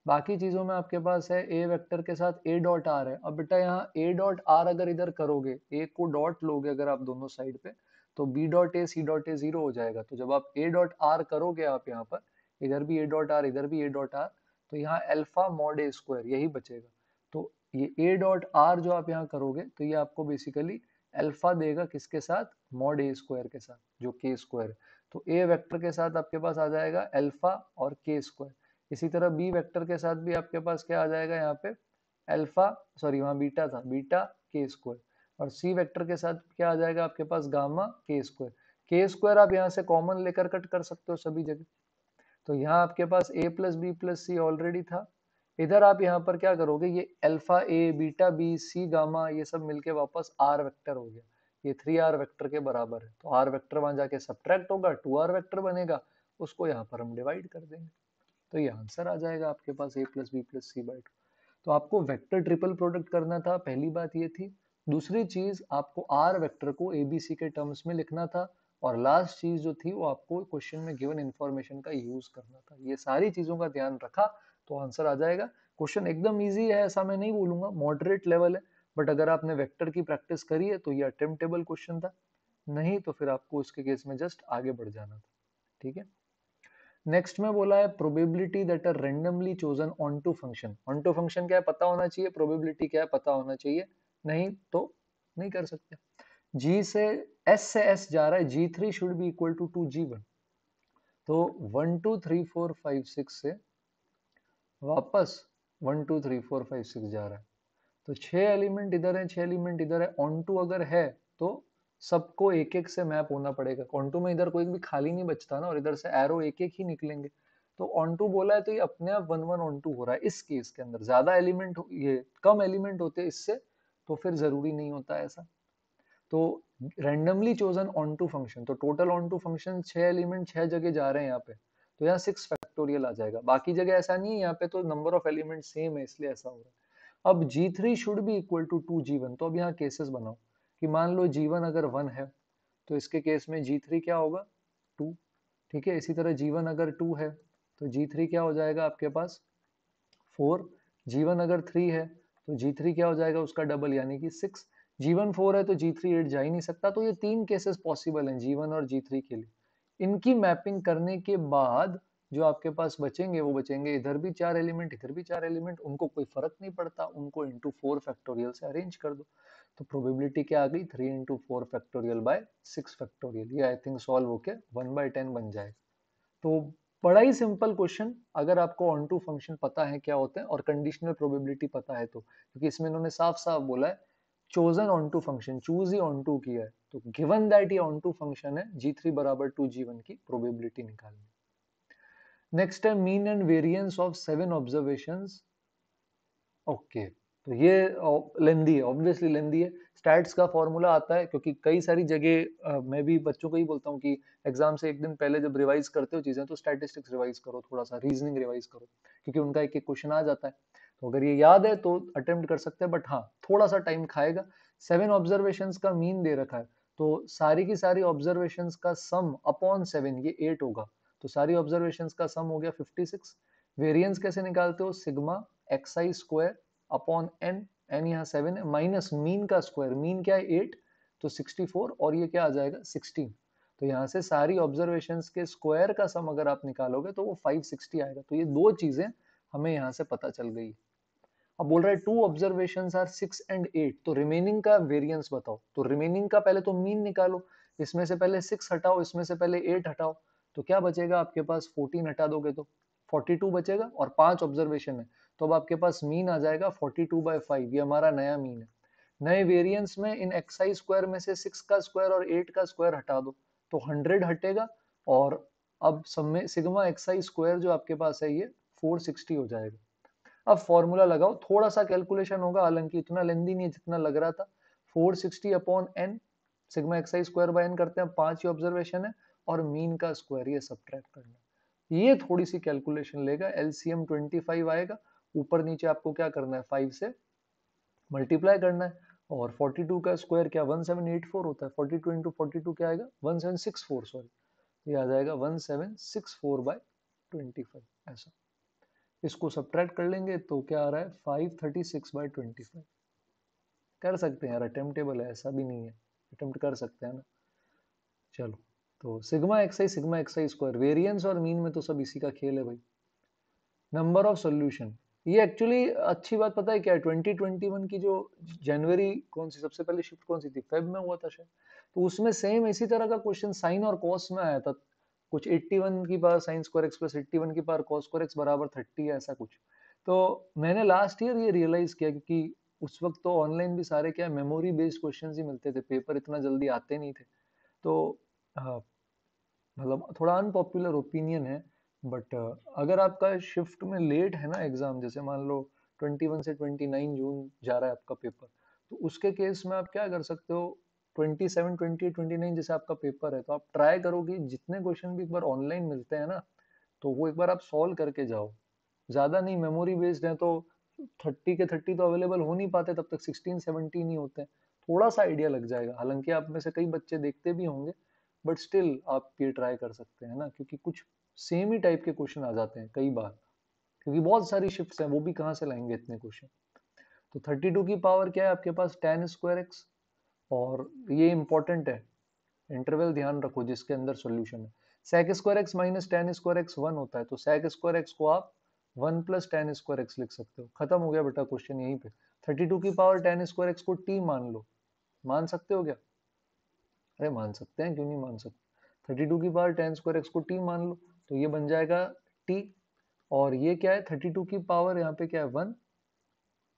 बाकी चीजों में आपके पास है ए वेक्टर के साथ ए डॉट आर है। अब बेटा यहाँ ए डॉट आर अगर इधर करोगे, ए को डॉट लोगे अगर आप दोनों साइड पे, तो b dot a c dot a zero हो जाएगा। तो जब आप ए डॉट आर करोगे आप यहाँ पर, इधर भी ए डॉट आर इधर भी ए डॉट आर, तो यहाँ अल्फा मॉड ए स्क्वायर यही बचेगा। तो ये ए डॉट आर जो आप यहाँ करोगे तो ये आपको बेसिकली अल्फा देगा, किसके साथ, मॉड ए स्क्वायर के साथ जो के स्क्वायर है। तो ए वेक्टर के साथ आपके पास आ जाएगा अल्फा और के स्क्वायर। इसी तरह बी वेक्टर के साथ भी आपके पास क्या आ जाएगा यहाँ पे, अल्फा, सॉरी वहाँ बीटा था, बीटा के स्क्वायर। और सी वेक्टर के साथ क्या आ जाएगा आपके पास, गामा के स्क्वायर। के स्क्वायर आप यहाँ से कॉमन लेकर कट कर सकते हो सभी जगह। तो यहाँ आपके पास a plus b plus c already था। इधर आप यहाँ पर क्या करोगे, ये alpha a beta b c gamma ये सब मिलके वापस आर वेक्टर हो गया। ये 3r वेक्टर के बराबर है। तो आर वेक्टर वहां जाके सब्ट्रैक्ट होगा, 2r वेक्टर बनेगा, उसको यहाँ पर हम डिवाइड कर देंगे। तो ये आंसर आ जाएगा आपके पास a plus b plus c by two. तो आपको वेक्टर ट्रिपल प्रोडक्ट करना था, पहली बात ये थी। दूसरी चीज आपको आर वेक्टर को एबीसी के टर्म्स में लिखना था। और लास्ट चीज जो थी वो आपको क्वेश्चन में गिवन इन्फॉर्मेशन का यूज करना था। ये सारी चीजों का ध्यान रखा तो आंसर आ जाएगा। क्वेश्चन एकदम इजी है ऐसा मैं नहीं बोलूंगा, मॉडरेट लेवल है, बट अगर आपने वेक्टर की प्रैक्टिस करी है तो ये अटेम्प्टेबल क्वेश्चन था। नहीं तो फिर आपको इसके केस में जस्ट आगे बढ़ जाना था, ठीक है। नेक्स्ट में बोला है probability that are randomly chosen onto function. Onto function क्या है पता होना चाहिए, प्रोबेबिलिटी क्या है पता होना चाहिए, नहीं तो नहीं कर सकते। जी से एस से एस जा रहा है, G3 should be equal to G1। तो 1 2 3 4 5 6 से वापस 1 2 3 4 5 6 जा रहा है। तो 6 एलिमेंट इधर है, 6 एलिमेंट इधर है। ऑन टू अगर है तो सबको एक एक से मैप होना पड़ेगा। ऑन टू में इधर कोई भी खाली नहीं बचता ना, और इधर से एरो एक एक ही निकलेंगे। तो ऑन टू बोला है तो ये अपने आप 1 1 ऑन टू हो रहा है इस केस के अंदर। ज्यादा एलिमेंट, ये कम एलिमेंट होते इससे तो फिर जरूरी नहीं होता ऐसा। तो randomly chosen onto function, तो total onto function 6 element 6 जगह जा रहे हैं यहाँ पे, तो यहाँ 6 फैक्टोरियल आ जाएगा। बाकी जगह ऐसा नहीं है, यहाँ पे तो नंबर ऑफ एलिमेंट सेम है इसलिए ऐसा हो रहा है। अब G3 should be equal to G1। तो अब यहाँ केसेस बनाओ कि मान लो G1 अगर 1 है तो इसके केस में G3 क्या होगा, 2, ठीक है। इसी तरह G1 अगर 2 है तो G3 क्या हो जाएगा आपके पास, 4। G1 अगर 3 है तो G3 क्या हो जाएगा उसका डबल यानी कि 6। G1 4 है तो G3 8 जा ही नहीं सकता। तो ये 3 केसेस पॉसिबल हैं G1 और G3 के लिए। इनकी मैपिंग करने के बाद जो आपके पास बचेंगे वो बचेंगे, इधर भी 4 एलिमेंट इधर भी 4 एलिमेंट, उनको कोई फर्क नहीं पड़ता, उनको इंटू 4 फैक्टोरियल से अरेंज कर दो। तो प्रोबेबिलिटी क्या आ गई, 3 इंटू 4 फैक्टोरियल बाय 6 फैक्टोरियल। ये आई थिंक सॉल्व होके 1/10 बन जाएगा। तो बड़ा ही सिंपल क्वेश्चन, अगर आपको ऑन टू फंक्शन पता है क्या होते हैं और कंडीशनल प्रोबेबिलिटी पता है तो, क्योंकि इसमें इन्होंने साफ साफ बोला है chosen onto function, choose ही ऑन टू किया है, तो गिवन दैट ये ऑन टू फंक्शन है, G3 बराबर 2G1 की प्रोबेबिलिटी निकालनी। नेक्स्ट है mean and variance of 7 observations. Okay, तो ये लेंदी है, ऑब्वियसली लेंदी है। स्टैट्स का फॉर्मूला आता है, क्योंकि कई सारी जगह मैं भी बच्चों को ही बोलता हूँ कि एग्जाम से एक दिन पहले जब रिवाइज करते हो चीजें, तो स्टैटिस्टिक्स रिवाइज करो, थोड़ा सा रीजनिंग रिवाइज करो, क्योंकि उनका एक एक क्वेश्चन आ जाता है। तो अगर ये याद है तो अटेम्प्ट कर सकते हैं, बट हाँ थोड़ा सा टाइम खाएगा। 7 ऑब्जर्वेशंस का मीन दे रखा है, तो सारी की सारी ऑब्जर्वेशंस का सम अपॉन 7 ये 8 होगा, तो सारी ऑब्जर्वेशंस का सम हो गया 56। वेरिएंस कैसे निकालते हो, sigma xi square upon n, n यहाँ 7 है, माइनस मीन का स्क्वायर, मीन क्या है 8, तो 64, और ये क्या आ जाएगा 16। तो यहाँ से सारी ऑब्जर्वेशंस के स्क्वायर का सम अगर आप निकालोगे तो वो 560 आएगा। तो ये दो चीजें हमें यहाँ से पता चल गई। अब बोल रहा है टू ऑब्जर्वेशंस आर 6 एंड 8, तो रिमेनिंग का वेरिएंस बताओ। तो रिमेनिंग का पहले तो मीन निकालो, इसमें से पहले 6 हटाओ, इसमें से पहले 8 हटाओ, तो क्या बचेगा आपके पास, 14 हटा दोगे तो 42 बचेगा, और 5 ऑब्जर्वेशन है, तो अब आपके पास मीन आ जाएगा 42/5, ये हमारा नया मीन है। नए वेरिएंस में इन xi स्क्वायर में से 6 का स्क्वायर और 8 का स्क्वायर हटा दो, तो 100 हटेगा, और अब सब में सिग्मा xi स्क्वायर जो आपके पास है ये 460 हो जाएगा। अब फॉर्मूला लगाओ, थोड़ा सा कैलकुलेशन होगा, हालांकि इतना लेंदी नहीं है जितना लग रहा था। 460 upon n, sigma x i square by n करते हैं, 5 ही ऑब्जर्वेशन है, और मीन का स्क्वायर ये सब्ट्रैक्ट करना। ये थोड़ी सी कैलकुलेशन लेगा, एलसीएम 25 आएगा, ऊपर नीचे आपको क्या करना है, 5 से मल्टीप्लाई करना है, और 42 का स्क्वायर क्या 1784 होता है, 42 इंटू 42 क्या आएगा 1764, सॉरी, ये आ जाएगा 1764/25, ऐसा। इसको सब्ट्रैक्ट कर लेंगे तो क्या आ रहा है 536/25। कर सकते हैं यार, अटेम्प्टेबल है, ऐसा भी नहीं है, अटेम्प्ट कर सकते हैं ना। चलो, तो सिग्मा एक्स आई स्क्वायर, वेरिएंस और मीन में तो सब इसी का खेल है भाई। नंबर ऑफ सोल्यूशन, ये एक्चुअली अच्छी बात पता है क्या है, 2021 की जो जनवरी कौन सी सबसे पहले शिफ्ट कौन सी थी, फेब में हुआ था शायद, तो उसमें सेम इसी तरह का क्वेश्चन साइन और कॉस में आया था। कुछ 81 की power sine square x plus 81 की पावर कॉस स्क्वायर एक्स बराबर 30 है, ऐसा कुछ। तो मैंने लास्ट ईयर ये रियलाइज किया, क्योंकि उस वक्त तो ऑनलाइन भी सारे क्या मेमोरी बेस्ड क्वेश्चंस ही मिलते थे, पेपर इतना जल्दी आते नहीं थे। तो मतलब थोड़ा अनपॉपुलर ओपिनियन है, बट अगर आपका शिफ्ट में लेट है ना एग्जाम, जैसे मान लो 21 से 29 जून जा रहा है आपका पेपर, तो उसके केस में आप क्या कर सकते हो, 27 28 29 जैसे आपका पेपर है, तो आप ट्राई करो कि जितने क्वेश्चन भी एक बार ऑनलाइन मिलते हैं ना, तो वो एक बार आप सॉल्व करके जाओ। ज्यादा नहीं, मेमोरी बेस्ड है तो 30 के 30 तो अवेलेबल हो नहीं पाते, तब तक 16 17 ही होते हैं, थोड़ा सा आइडिया लग जाएगा। हालांकि आप में से कई बच्चे देखते भी होंगे, बट स्टिल आप ये ट्राई कर सकते हैं ना, क्योंकि कुछ सेम ही टाइप के क्वेश्चन आ जाते हैं कई बार, क्योंकि बहुत सारी शिफ्ट्स हैं, वो भी कहाँ से लाएंगे इतने क्वेश्चन। तो 32 की पावर क्या है आपके पास, tan स्क्वायर एक्स, और ये इंपॉर्टेंट है, इंटरवल ध्यान रखो जिसके अंदर सॉल्यूशन है। sec square x minus tan square x 1 होता है, तो sec स्क्वायर एक्स को आप 1 प्लस tan स्क्वायर एक्स लिख सकते हो, खत्म हो गया बेटा क्वेश्चन यहीं पे। 32 की पावर tan स्क्वायर एक्स को t मान लो, मान सकते हो क्या, अरे मान सकते हैं, क्यों नहीं मान सकते। 32 की पावर tan स्क्वायर एक्स को t मान लो, तो ये बन जाएगा t, और ये क्या है 32 की पावर यहाँ पे क्या है 1,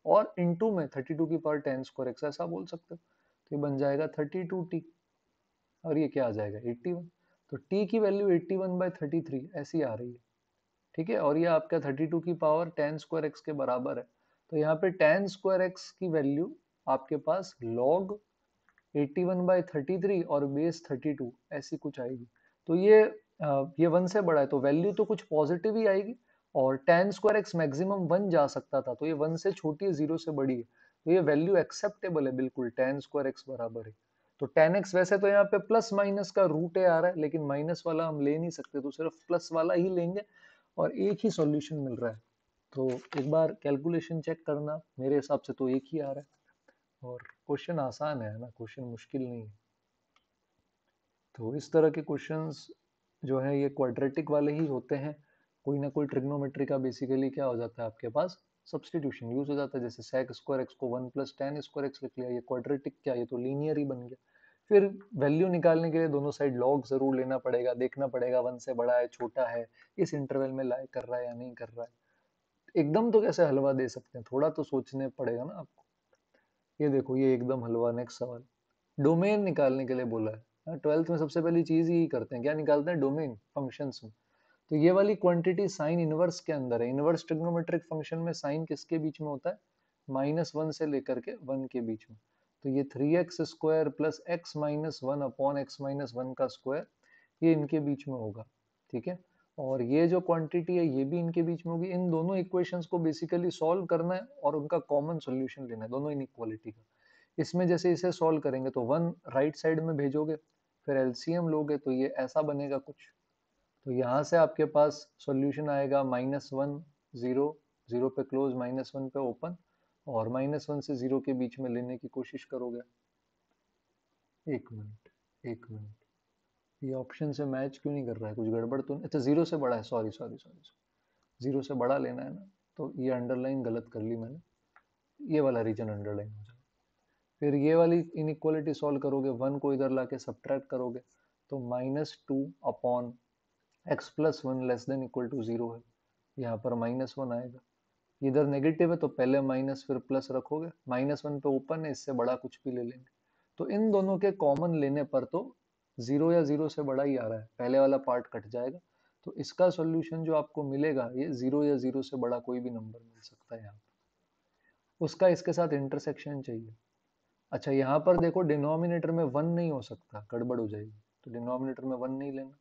और इनटू में 32 की पावर tan स्क्वायर एक्स, ऐसा बोल सकते हो, तो ये बन जाएगा 32t, और ये क्या आ जाएगा 81। तो t की वैल्यू 81/33 ऐसी आ रही है, ठीक है, और ये आपका 32 की पावर tan स्क्वायर एक्स के बराबर है, तो यहाँ पे tan स्क्वायर एक्स की वैल्यू आपके पास log 81/33 और बेस 32 ऐसी कुछ आएगी। तो ये 1 से बड़ा है, तो वैल्यू तो कुछ पॉजिटिव ही आएगी, और tan स्क्वायर एक्स मैक्सिमम 1 जा सकता था, तो ये 1 से छोटी है, 0 से बड़ी है, तो ये वैल्यू एक्सेप्टेबल है बिल्कुल, tan स्क्वायर एक्स बराबर है। तो tan x वैसे तो यहाँ पे प्लस माइनस का रूट है आ रहा है, लेकिन माइनस वाला हम ले नहीं सकते, तो सिर्फ प्लस वाला ही लेंगे, और एक ही सॉल्यूशन मिल रहा है। तो एक बार कैलकुलेशन चेक करना, मेरे हिसाब से तो एक ही आ रहा है, और क्वेश्चन आसान है ना, क्वेश्चन मुश्किल नहीं है। तो इस तरह के क्वेश्चंस जो है ये क्वाड्रेटिक वाले ही होते हैं, कोई ना कोई ट्रिग्नोमेट्री का बेसिकली क्या हो जाता है आपके पास, सब्सटीट्यूशन यूज हो जाता है, जैसे sec स्क्वायर एक्स को 1 प्लस tan स्क्वायर एक्स लिख लिया, ये क्वाड्रेटिक क्या, ये तो लीनियर ही बन गया। फिर वैल्यू निकालने के लिए दोनों साइड लॉग जरूर लेना पड़ेगा, देखना पड़ेगा 1 से बड़ा है छोटा है, इस इंटरवल में लाई कर रहा है या नहीं कर रहा है। एकदम तो कैसे हलवा दे सकते हैं, थोड़ा तो सोचने पड़ेगा ना आपको। ये देखो ये एकदम हलवा। नेक्स्ट सवाल, डोमेन निकालने के लिए बोला है। 12th में सबसे पहली चीज ही करते हैं, क्या निकालते हैं? डोमेन फंक्शंस में। तो ये वाली क्वांटिटी साइन इनवर्स के अंदर है। इनवर्स ट्रिग्नोमेट्रिक फंक्शन में साइन किसके बीच में होता है? -1 से लेकर के 1 के बीच में। तो ये 3x² plus x minus one upon x minus one का स्क्वायर, ये इनके बीच में होगा। ठीक है, और ये जो क्वांटिटी है ये भी इनके बीच में होगी। इन दोनों इक्वेशंस को बेसिकली सॉल्व करना है और उनका कॉमन सोल्यूशन लेना है, दोनों इनइक्वालिटी का। इसमें जैसे इसे सॉल्व करेंगे तो 1 राइट साइड में भेजोगे, फिर एलसीएम लोगे तो ये ऐसा बनेगा कुछ। तो यहाँ से आपके पास सॉल्यूशन आएगा -1 0 0 पे क्लोज, -1 पे ओपन, और -1 से 0 के बीच में लेने की कोशिश करोगे। एक मिनट, एक मिनट, ये ऑप्शन से मैच क्यों नहीं कर रहा है? कुछ गड़बड़ तो नहीं? अच्छा, 0 से बड़ा है, सॉरी सॉरी सॉरी, 0 से बड़ा लेना है ना, तो ये अंडरलाइन गलत कर ली मैंने, ये वाला रीजन अंडरलाइन हो जाए। फिर ये वाली इनइक्वालिटी सॉल्व करोगे, 1 को इधर लाके सब्ट्रैक्ट करोगे, तो -2 upon x plus one less than equal to 0 है, यहाँ पर -1 आएगा। इधर नेगेटिव है तो पहले माइनस फिर प्लस रखोगे, -1 पे ओपन है, इससे बड़ा कुछ भी ले लेंगे। तो इन दोनों के कॉमन लेने पर तो 0 या 0 से बड़ा ही आ रहा है, पहले वाला पार्ट कट जाएगा। तो इसका सॉल्यूशन जो आपको मिलेगा, ये 0 या 0 से बड़ा कोई भी नंबर मिल सकता है यहाँ पर। उसका इसके साथ इंटरसेक्शन चाहिए। अच्छा, यहाँ पर देखो डिनोमिनेटर में 1 नहीं हो सकता, गड़बड़ हो जाएगी, तो डिनोमिनेटर में 1 नहीं लेना।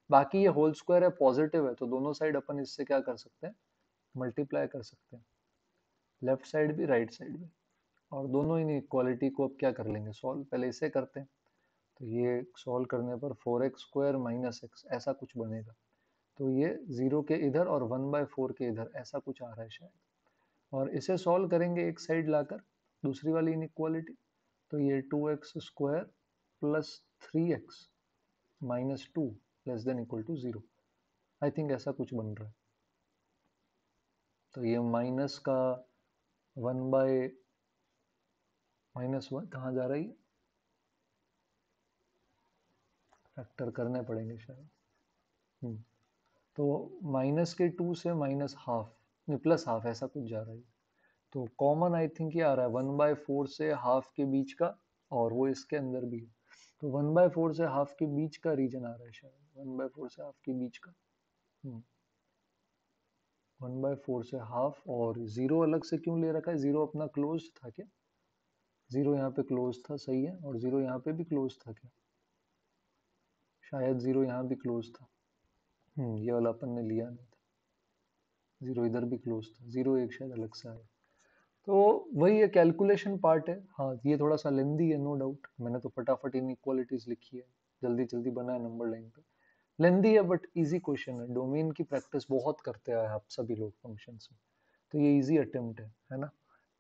बाकी ये होल स्क्वायर है, पॉजिटिव है, तो दोनों साइड अपन इससे क्या कर सकते हैं? मल्टीप्लाई कर सकते हैं, लेफ्ट साइड भी राइट साइड भी। और दोनों इन इक्वालिटी को अब क्या कर लेंगे? सॉल्व। पहले इसे करते हैं, तो ये सॉल्व करने पर 4x² माइनस एक्स ऐसा कुछ बनेगा। तो ये 0 के इधर और 1/4 के इधर ऐसा कुछ आ रहा है शायद। और इसे सॉल्व करेंगे एक साइड लाकर, दूसरी वाली इनइक्वालिटी, तो ये 2x² plus 3x minus 2 less than equal to 0, I think ऐसा कुछ बन रहा है। तो ये माइनस का 1/-1 कहाँ जा रही है? फैक्टर करने पड़ेंगे शायद। तो माइनस के 2 से -1/2 नहीं +1/2 ऐसा कुछ जा रहा है। तो कॉमन आई थिंक ये आ रहा है 1/4 से हाफ के बीच का, और वो इसके अंदर भी है। तो 1/4 से हाफ के बीच का रीजन आ रहा है शायद, 1/4 से हाफ के बीच का। 1/4 से हाफ, और 0 अलग से क्यों ले रखा है? 0 अपना क्लोज था क्या? 0 यहाँ पे क्लोज था, सही है, और 0 यहाँ पे भी क्लोज था क्या? शायद 0 यहाँ भी क्लोज था। ये वाला अपन ने लिया नहीं था। 0 इधर भी क्लोज था, 0 एक शायद अलग से आया। तो वही है, कैलकुलेशन पार्ट है। हाँ, ये थोड़ा सा लेंदी है, नो डाउट। मैंने तो फटाफट इनइक्वालिटीज लिखी है, जल्दी जल्दी बना है नंबर लाइन पे। लेंदी है बट इजी क्वेश्चन है। डोमेन की प्रैक्टिस बहुत करते हैं आप सभी लोग फंक्शंस में, तो ये इजी अटेम्प्ट है ना।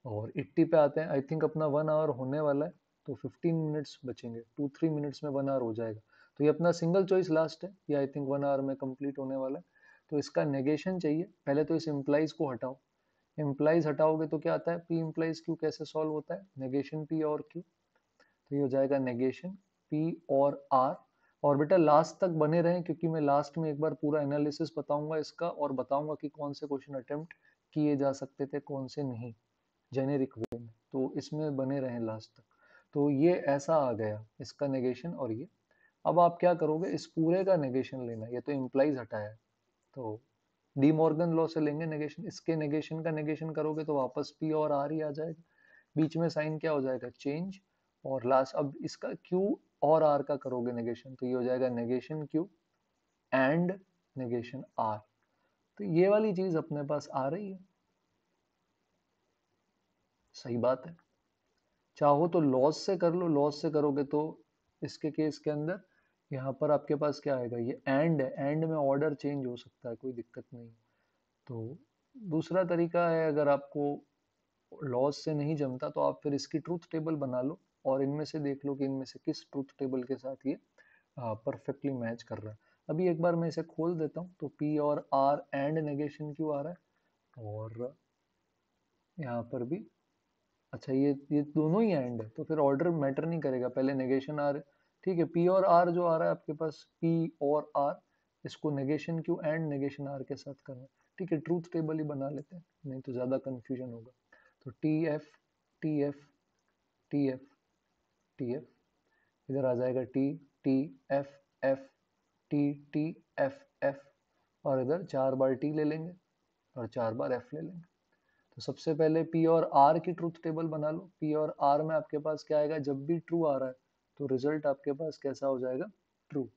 और 80 पे आते हैं। आई थिंक अपना 1 आवर होने वाला है, तो 15 मिनट्स बचेंगे, 2-3 मिनट्स में 1 आवर हो जाएगा। तो ये अपना सिंगल चॉइस लास्ट है, ये आई थिंक 1 आवर में कंप्लीट होने वाला है। तो इसका नेगेशन चाहिए। पहले तो इस इम्प्लाइज को हटाओ। इम्प्लाइज हटाओगे तो क्या आता है? पी इम्प्लाइज क्यू कैसे सॉल्व होता है? नेगेशन पी और क्यू। तो ये हो जाएगा नेगेशन पी और आर। और बेटा लास्ट तक बने रहें, क्योंकि मैं लास्ट में एक बार पूरा एनालिसिस बताऊंगा इसका, और बताऊंगा कि कौन से क्वेश्चन अटेम्प्ट किए जा सकते थे, कौन से नहीं, जेनेरिक वे में। तो इसमें बने रहें लास्ट तक। तो ये ऐसा आ गया इसका नेगेशन। और ये अब आप क्या करोगे? इस पूरे का नेगेशन लेना है। ये तो इम्प्लाइज हटाया है, तो डी मॉर्गन लॉ से लेंगे नेगेशन। इसके नेगेशन का नेगेशन करोगे तो वापस पी और आर ही आ जाएगा। बीच में साइन क्या हो जाएगा? चेंज। और लास्ट अब इसका क्यू और आर का करोगे नेगेशन, तो ये हो जाएगा negation q and negation r. तो ये वाली चीज अपने पास आ रही है, सही बात है। चाहो तो लॉस से कर लो, लॉस से करोगे तो इसके केस के अंदर यहाँ पर आपके पास क्या आएगा? ये एंड है, एंड में ऑर्डर चेंज हो सकता है, कोई दिक्कत नहीं। तो दूसरा तरीका है, अगर आपको लॉस से नहीं जमता तो आप फिर इसकी ट्रूथ टेबल बना लो, और इनमें से देख लो कि इनमें से किस ट्रूथ टेबल के साथ ये परफेक्टली मैच कर रहा है। अभी एक बार मैं इसे खोल देता हूँ, तो पी और आर एंड नेगेशन क्यों आ रहा है, और यहाँ पर भी। अच्छा, ये दोनों ही एंड है, तो फिर ऑर्डर मैटर नहीं करेगा, पहले नेगेशन आर। ठीक है, पी और आर जो आ रहा है आपके पास, पी और आर, इसको negation q and negation r के साथ करना है। ठीक है, ट्रूथ टेबल ही बना लेते हैं, नहीं तो ज़्यादा कन्फ्यूजन होगा। तो T F T F T F, इधर आ जाएगा T T F F T T F F, और इधर 4 बार टी ले लेंगे और 4 बार एफ ले लेंगे। तो सबसे पहले पी और आर की ट्रूथ टेबल बना लो। पी और आर में आपके पास क्या आएगा, जब भी ट्रू आ रहा है तो रिजल्ट आपके पास कैसा हो जाएगा, ट्रू।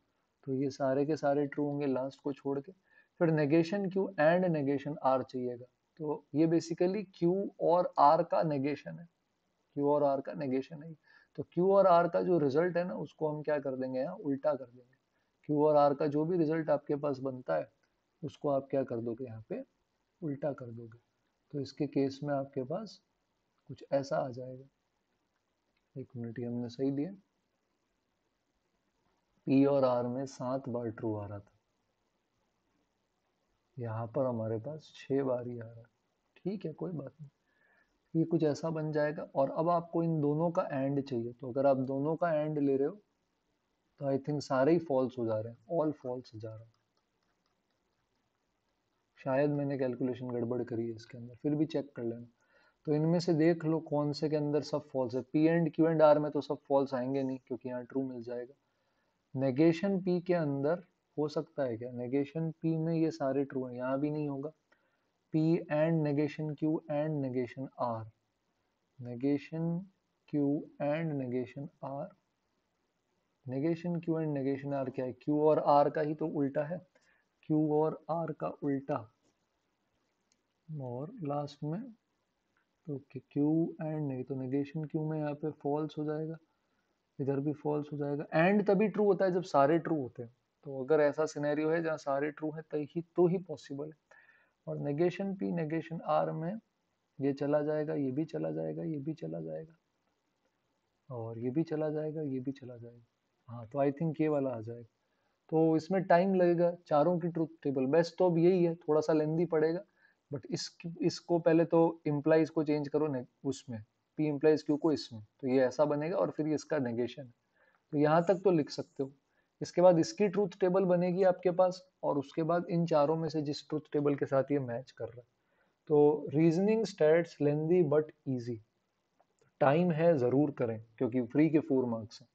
तो ये सारे के सारे ट्रू होंगे लास्ट को छोड़ के। फिर negation q and negation r चाहिएगा। तो ये बेसिकली क्यू और आर का नेगेशन है, क्यू और आर का नेगेशन है। तो क्यू और आर का जो रिजल्ट है ना, उसको हम क्या कर देंगे, यहाँ उल्टा कर देंगे। क्यू और आर का जो भी रिजल्ट आपके पास बनता है उसको आप क्या कर दोगे, यहाँ पे उल्टा कर दोगे। तो इसके केस में आपके पास कुछ ऐसा आ जाएगा। एक मिनट, ये हमने सही दिया। पी और आर में 7 बार ट्रू आ रहा था, यहाँ पर हमारे पास 6 बार ही आ रहा है। ठीक है, कोई बात नहीं, ये कुछ ऐसा बन जाएगा। और अब आपको इन दोनों का एंड चाहिए, तो अगर आप दोनों का एंड ले रहे हो तो आई थिंक सारे ही फॉल्स हो जा रहे हैं, ऑल फॉल्स जा रहा है। शायद मैंने कैलकुलेशन गड़बड़ करी है इसके अंदर, फिर भी चेक कर लेना। तो इनमें से देख लो कौन से के अंदर सब फॉल्स है। P and q and r में तो सब फॉल्स आएंगे नहीं, क्योंकि यहाँ ट्रू मिल जाएगा। नेगेशन पी के अंदर हो सकता है क्या, नेगेशन पी में ये सारे ट्रू हैं, यहाँ भी नहीं होगा। P and negation q and negation r, negation q and negation r, negation q and negation r क्या है, क्यू और आर का ही तो उल्टा है, क्यू और आर का उल्टा। और लास्ट में तो क्यू एंड नहीं, तो नेगेशन क्यू में यहाँ पे फॉल्स हो जाएगा, इधर भी फॉल्स हो जाएगा। एंड तभी ट्रू होता है जब सारे ट्रू होते हैं। तो अगर ऐसा सिनेरियो है जहाँ सारे ट्रू है तो ही पॉसिबल है। और नेगेशन पी नेगेशन आर में ये चला जाएगा, ये भी चला जाएगा, ये भी चला जाएगा, और ये भी चला जाएगा, ये भी चला जाएगा। हाँ, तो आई थिंक ये वाला आ जाएगा। तो इसमें टाइम लगेगा चारों की ट्रूथ टेबल। बेस्ट तो अब यही है, थोड़ा सा लेंदी पड़ेगा, बट इसको पहले तो इम्प्लाइज को चेंज करो ने उसमें, पी इम्प्लाइज क्यू को इसमें, तो ये ऐसा बनेगा, और फिर इसका नेगेशन। तो यहाँ तक तो लिख सकते हो। इसके बाद इसकी ट्रूथ टेबल बनेगी आपके पास, और उसके बाद इन चारों में से जिस ट्रूथ टेबल के साथ ये मैच कर रहा है। तो reasoning stats lengthy but easy, time है जरूर करें, क्योंकि फ्री के 4 मार्क्स हैं।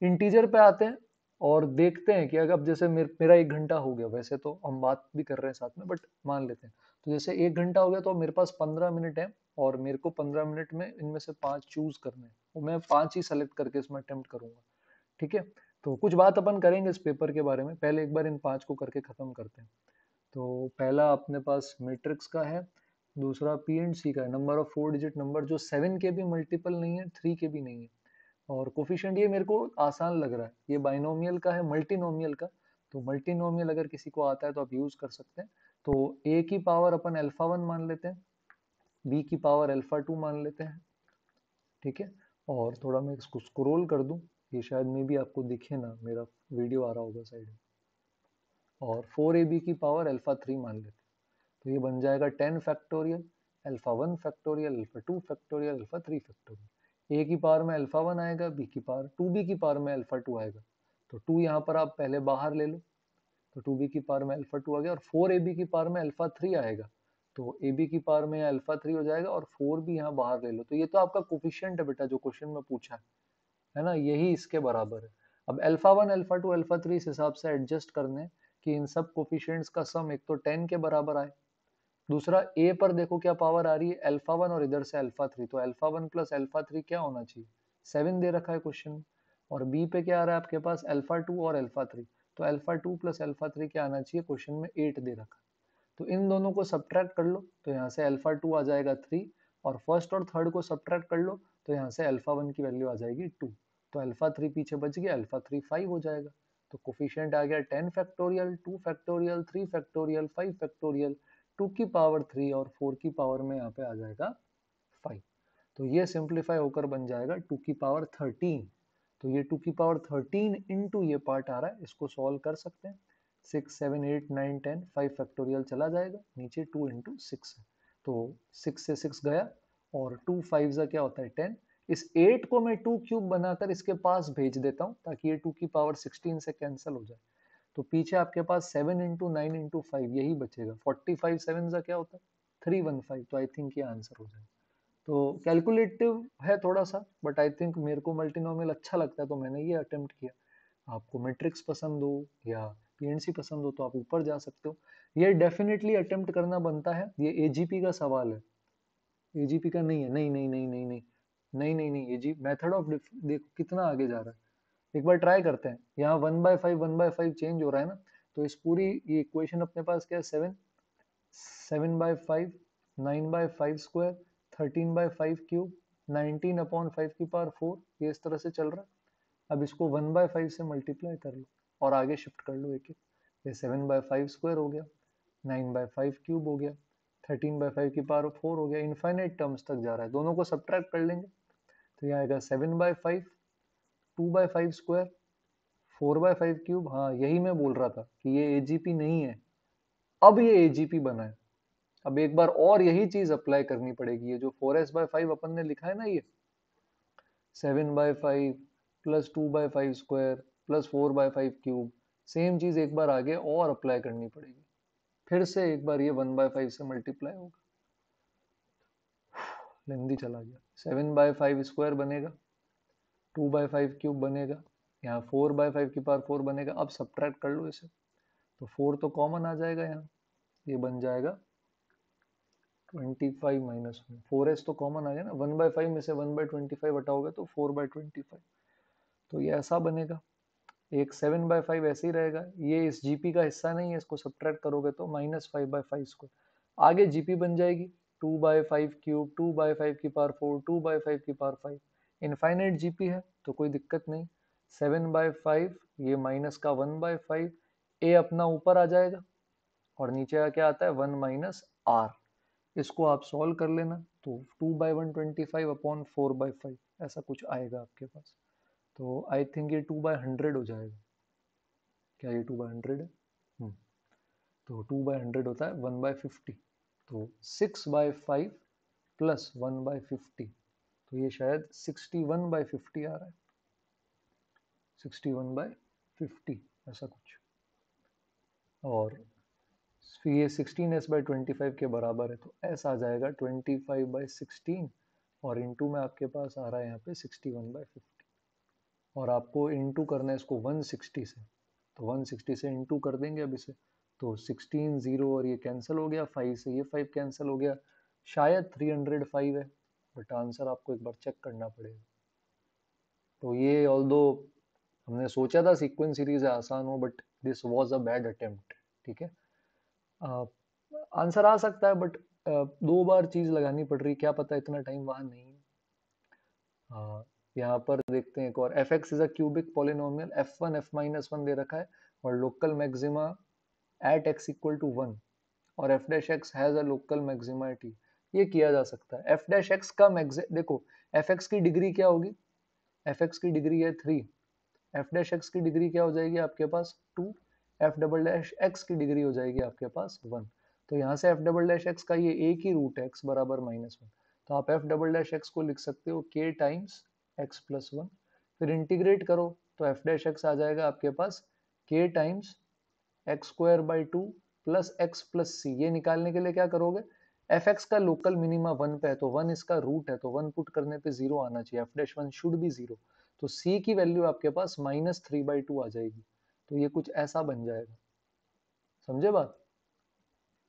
इंटीजर पे आते हैं और देखते हैं कि अगर अब जैसे मेरा 1 घंटा हो गया, वैसे तो हम बात भी कर रहे हैं साथ में, बट मान लेते हैं तो जैसे 1 घंटा हो गया, तो मेरे पास 15 मिनट है, और मेरे को 15 मिनट में इनमें से 5 चूज करने हैं, और मैं 5 ही सेलेक्ट करके इसमें अटेम्प्ट करूंगा। ठीक है, तो कुछ बात अपन करेंगे इस पेपर के बारे में, पहले एक बार इन 5 को करके खत्म करते हैं। तो पहला अपने पास मैट्रिक्स का है, दूसरा पी एंड सी का है, नंबर ऑफ 4 डिजिट नंबर जो 7 के भी मल्टीपल नहीं है, 3 के भी नहीं है। और कोफिशिएंट ये मेरे को आसान लग रहा है, ये बाइनोमियल का है, मल्टीनोमियल का। तो मल्टीनोमियल अगर किसी को आता है तो आप यूज कर सकते हैं। तो ए की पावर अपन अल्फा 1 मान लेते हैं, बी की पावर अल्फा 2 मान लेते हैं। ठीक है, और थोड़ा मैं इसको स्क्रॉल कर दूं, ये शायद मे भी आपको दिखे ना, मेरा वीडियो आ रहा होगा साइड में। और 4ab की पावर अल्फा 3 मान लेते हैं। तो ये बन जाएगा 10 factorial, alpha 1 factorial, alpha 2 factorial, alpha 3 factorial. A की पावर में अल्फा 1 आएगा, बी की पावर 2b की पावर में अल्फा 2 आएगा। तो 2 यहाँ पर आप पहले बाहर ले लो, तो 2b की पावर में अल्फा 2 आ गया, और 4ab की पावर में अल्फा 3 आएगा। तो ab की पावर में अल्फा 3 हो जाएगा, और 4 भी यहाँ बाहर ले लो। तो ये तो आपका कोफिशिएंट है बेटा, जो क्वेश्चन में पूछा है ना, यही इसके बराबर है। अब अल्फा 1 अल्फा 2 अल्फा 3 इस हिसाब से एडजस्ट करने हैं कि इन सब कोफिशिएंट्स का सम एक तो 10 के बराबर आए, दूसरा ए पर देखो क्या पावर आ रही है, अल्फा 1 और इधर से अल्फा 3, तो अल्फा 1 प्लस अल्फा 3 क्या होना चाहिए, 7 दे रखा है क्वेश्चन में। और बी पे क्या आ रहा है आपके पास, अल्फा 2 और अल्फा 3, तो अल्फा 2 प्लस अल्फा 3 क्या आना चाहिए, क्वेश्चन में 8 दे रखा है। तो इन दोनों को सब्ट्रैक्ट कर लो, तो यहाँ से अल्फा 2 आ जाएगा 3, और फर्स्ट और थर्ड को सब्ट्रैक्ट कर लो, तो यहाँ से अल्फा 1 की वैल्यू आ जाएगी 2। तो अल्फा 3 पीछे बच गया, अल्फा 3 5 हो जाएगा। तो कोफिशिएंट आ गया 10 फैक्टोरियल, 2 फैक्टोरियल, 3 फैक्टोरियल, 5 फैक्टोरियल, 2 की पावर 3 और 4 की पावर में यहाँ पे आ जाएगा 5। तो ये सिंप्लीफाई होकर बन जाएगा 2 की पावर 13। तो ये 2 की पावर 13 इंटू ये पार्ट आ रहा है, इसको सॉल्व कर सकते हैं। 6 7 8 9 10, 5 फैक्टोरियल चला जाएगा, नीचे 2 इंटू 6 है, तो 6 से 6 गया, और 2 5 का क्या होता है 10। इस 8 को मैं 2 क्यूब बनाकर इसके पास भेज देता हूँ, ताकि ये 2 की पावर 16 से कैंसिल हो जाए। तो पीछे आपके पास 7 इंटू 9 इंटू 5 यही बचेगा, 45 7 का क्या होता है 315। तो आई थिंक ये आंसर हो जाएगा। तो कैलकुलेटिव है थोड़ा सा, बट आई थिंक मेरे को मल्टीनोमियल अच्छा लगता है तो मैंने ये अटेम्प्ट किया। आपको मैट्रिक्स पसंद हो या पीएनसी पसंद हो तो आप ऊपर जा सकते हो। ये डेफिनेटली अटेम्प्ट करना बनता है, ये एजीपी का सवाल है, एजीपी का नहीं है। नहीं नहीं नहीं नहीं नहीं नहीं नहीं नहीं, एजी मेथड ऑफ देखो कितना आगे जा रहा है। एक बार ट्राई करते हैं, यहाँ 1/5 चेंज हो रहा है ना, तो इस पूरी ये इक्वेशन अपने पास क्या है, 7/5, 9/5 स्क्वायर, 13/5 क्यूब, 19/5 की पावर 4, ये इस तरह से चल रहा है। अब इसको 1/5 से मल्टीप्लाई कर लो और आगे शिफ्ट कर लो एक एक। ये 7/5 स्क्वायर हो गया, 9/5 क्यूब हो गया, 13/5 की पावर 4 हो गया, इनफाइनाइट टर्म्स तक जा रहा है। दोनों को सब्ट्रैक्ट कर लेंगे तो ये आएगा 7/5, 2/5 स्क्वायर, 4/5 क्यूब। हाँ यही मैं बोल रहा था कि ये एजीपी नहीं है, अब ये एजीपी बना है। अब एक बार और यही चीज अप्लाई करनी पड़ेगी, ये जो 4s/5 अपन ने लिखा है ना, ये 7/5 plus 2/5 square plus 4/5 cube, same चीज एक बार आगे और अप्लाई करनी पड़ेगी। फिर से एक बार ये 1/5 से मल्टीप्लाई होगा, लेंदी चला गया। 7/5 स्क्वायर बनेगा, 2/5 क्यूब बनेगा, यहाँ 4/5 की पावर 4 बनेगा। अब सब्ट्रैक्ट कर लो इसे, तो 4 तो कॉमन आ जाएगा यहाँ, ये बन जाएगा 25 माइनस 1। 4s तो कॉमन आ गया ना, 1/5 में से 1/25 हटाओगे तो 4/25, तो ये ऐसा बनेगा। एक 7/5 ऐसे ही रहेगा, ये इस जीपी का हिस्सा नहीं है, इसको सब्ट्रैक्ट करोगे तो -5/5 स्क्वायर। आगे जीपी बन जाएगी 2/5 क्यूब, 2/5 की पावर 4, 2/5 की पावर 5। इनफाइनाइट जीपी है तो कोई दिक्कत नहीं। 7/5, ये माइनस का 1/5, ए अपना ऊपर आ जाएगा और नीचे का क्या आता है, 1 - r। इसको आप सॉल्व कर लेना, तो 2/125/4/5 ऐसा कुछ आएगा आपके पास। तो आई थिंक ये 2/100 हो जाएगा। क्या ये 2/100 है? तो 2/100 होता है 1/50। तो 6/5 प्लस 1/50, तो ये शायद 61/50 आ रहा है, 61/50 ऐसा कुछ। और फिर ये 16s/25 के बराबर है, तो s आ जाएगा 25/16, और इंटू में आपके पास आ रहा है यहाँ पे 61/50। और आपको इंटू करना है इसको 160 से, तो 160 से इंटू कर देंगे अब इसे, तो 16 0 और ये कैंसिल हो गया, 5 से ये 5 कैंसिल हो गया, शायद 305 है, बट आंसर आपको एक बार चेक करना पड़ेगा। तो ये ऑल्दो हमने सोचा था सीक्वेंस सीरीज आसान हो, but this was a bad attempt. ठीक है, आंसर आ सकता है, बट 2 बार चीज लगानी पड़ रही, क्या पता इतना टाइम वहां नहीं है। यहाँ पर देखते हैं एक और, F X is a cubic polynomial, f1 f-1 दे रखा है, और local maxima at x equal to 1, और f dash X has a local maxima at E. ये किया जा सकता है। f डैश एक्स का देखो, f एक्स की डिग्री क्या होगी, f एक्स की डिग्री है 3, f डैश एक्स की डिग्री क्या हो जाएगी आपके पास 2, f डबल डैश एक्स की डिग्री हो जाएगी आपके पास 1। तो यहाँ से f डबल डैश एक्स का ये एक ही रूट है, x बराबर -1, तो आप f डबल डैश एक्स को लिख सकते हो k टाइम्स x प्लस 1। फिर इंटीग्रेट करो तो f डैश एक्स आ जाएगा आपके पास k times x² / 2 plus x plus C. ये निकालने के लिए क्या करोगे, एफ एक्स का लोकल मिनिमा 1 पे है, तो 1 इसका रूट है, तो 1 पुट करने पे 0 आना चाहिए, एफ डैश 1 शुड बी 0। तो c की वैल्यू आपके पास -3/2 आ जाएगी, तो ये कुछ ऐसा बन जाएगा। समझे बात?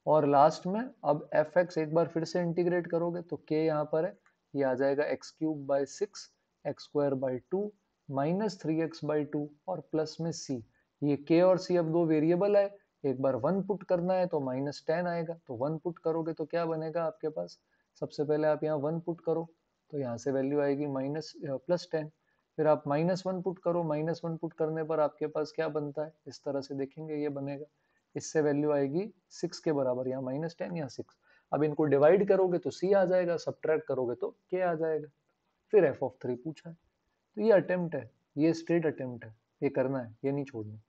और लास्ट में अब एफ एक्स एक बार फिर से इंटीग्रेट करोगे तो k यहाँ पर है, ये आ जाएगा x³ / 6 x² / 2 -3x/2 और प्लस में c। ये k और c अब दो वेरिएबल है, एक बार 1 पुट करना है तो -10 आएगा, तो 1 पुट करोगे तो क्या बनेगा आपके पास, सबसे पहले आप यहाँ 1 पुट करो, तो यहाँ से वैल्यू आएगी +10। फिर आप -1 पुट करो, -1 पुट करने पर आपके पास क्या बनता है, इस तरह से देखेंगे ये बनेगा, इससे वैल्यू आएगी 6 के बराबर, यहाँ -10 यहाँ 6। अब इनको डिवाइड करोगे तो c आ जाएगा, सब्ट्रैक्ट करोगे तो k आ जाएगा। फिर f(3) पूछा है, तो ये अटेम्प्ट है, ये स्ट्रेट अटेम्प्ट है, ये करना है, ये नहीं छोड़ना।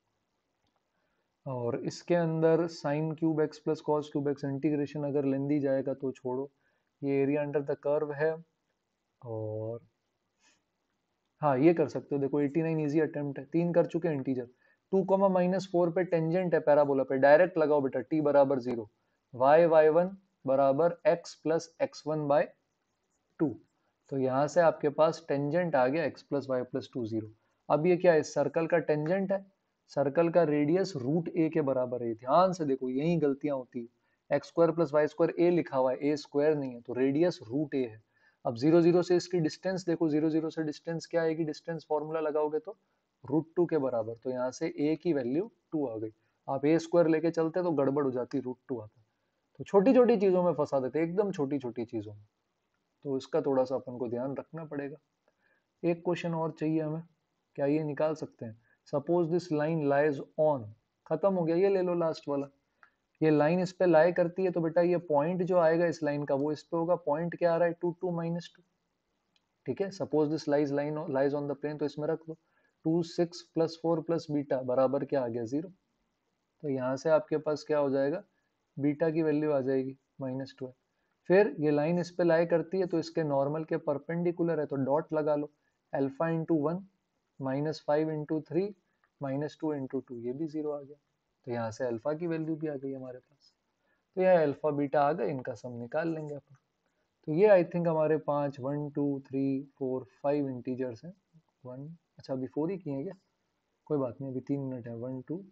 और इसके अंदर sine cube x plus cos cube x integration अगर लेंदी जाएगा तो छोड़ो, ये एरिया अंडर द कर्व है। और हाँ ये कर सकते हो, देखो 89 इजी अटेम्प्ट है, 3 कर चुके हैं इंटीजर। 2, -4 पे टेंजेंट है पैराबोला पे, डायरेक्ट लगाओ बेटा, t बराबर 0, y y1 बराबर x प्लस x1/2, टू। तो यहाँ से आपके पास टेंजेंट आ गया x plus y plus two 0। अब ये क्या है, सर्कल का टेंजेंट है, सर्कल का रेडियस रूट ए के बराबर है। ध्यान से देखो, यही गलतियां होती है, X square plus Y square A लिखा हुआ है, ए स्क्वायर नहीं है, तो रेडियस रूट ए है। अब जीरो जीरो से इसकी डिस्टेंस देखो, जीरो जीरो से डिस्टेंस क्या आएगी, डिस्टेंस फॉर्मूला लगाओगे तो रूट टू के बराबर, तो यहाँ से ए की वैल्यू टू आ गई। आप ए स्क्वायर लेके चलते तो गड़बड़ हो जाती, रूट टू आता। तो छोटी छोटी चीजों में फंसा देते, एकदम छोटी छोटी चीजों में, तो इसका थोड़ा सा अपन को ध्यान रखना पड़ेगा। एक क्वेश्चन और चाहिए हमें, क्या ये निकाल सकते हैं? Suppose this line lies on, खत्म हो गया, ये ले लो लास्ट वाला। ये लाइन इस पे लाई करती है तो बेटा ये पॉइंट जो आएगा इस लाइन का वो इस पे होगा। पॉइंट क्या आ रहा है, टू टू माइनस टू। ठीक है, suppose this lies on the plane, तो इसमें रख दो two six plus four plus beta बराबर क्या आ गया, जीरो। तो यहाँ से आपके पास क्या हो जाएगा, बीटा की वैल्यू आ जाएगी -12। फिर ये लाइन इस पे लाई करती है तो इसके नॉर्मल के परपेंडिकुलर है, तो डॉट लगा लो, alpha into one minus five into three minus two into two, ये भी जीरो आ गया। तो यहाँ से अल्फा की वैल्यू भी आ गई हमारे पास। तो यह अल्फा बीटा आ गए, इनका सम निकाल लेंगे अपन। तो ये आई थिंक हमारे पांच, one two three four five integers हैं। वन, अच्छा अभी फोर ही किए हैं क्या, कोई बात नहीं, अभी 3 मिनट है। वन टू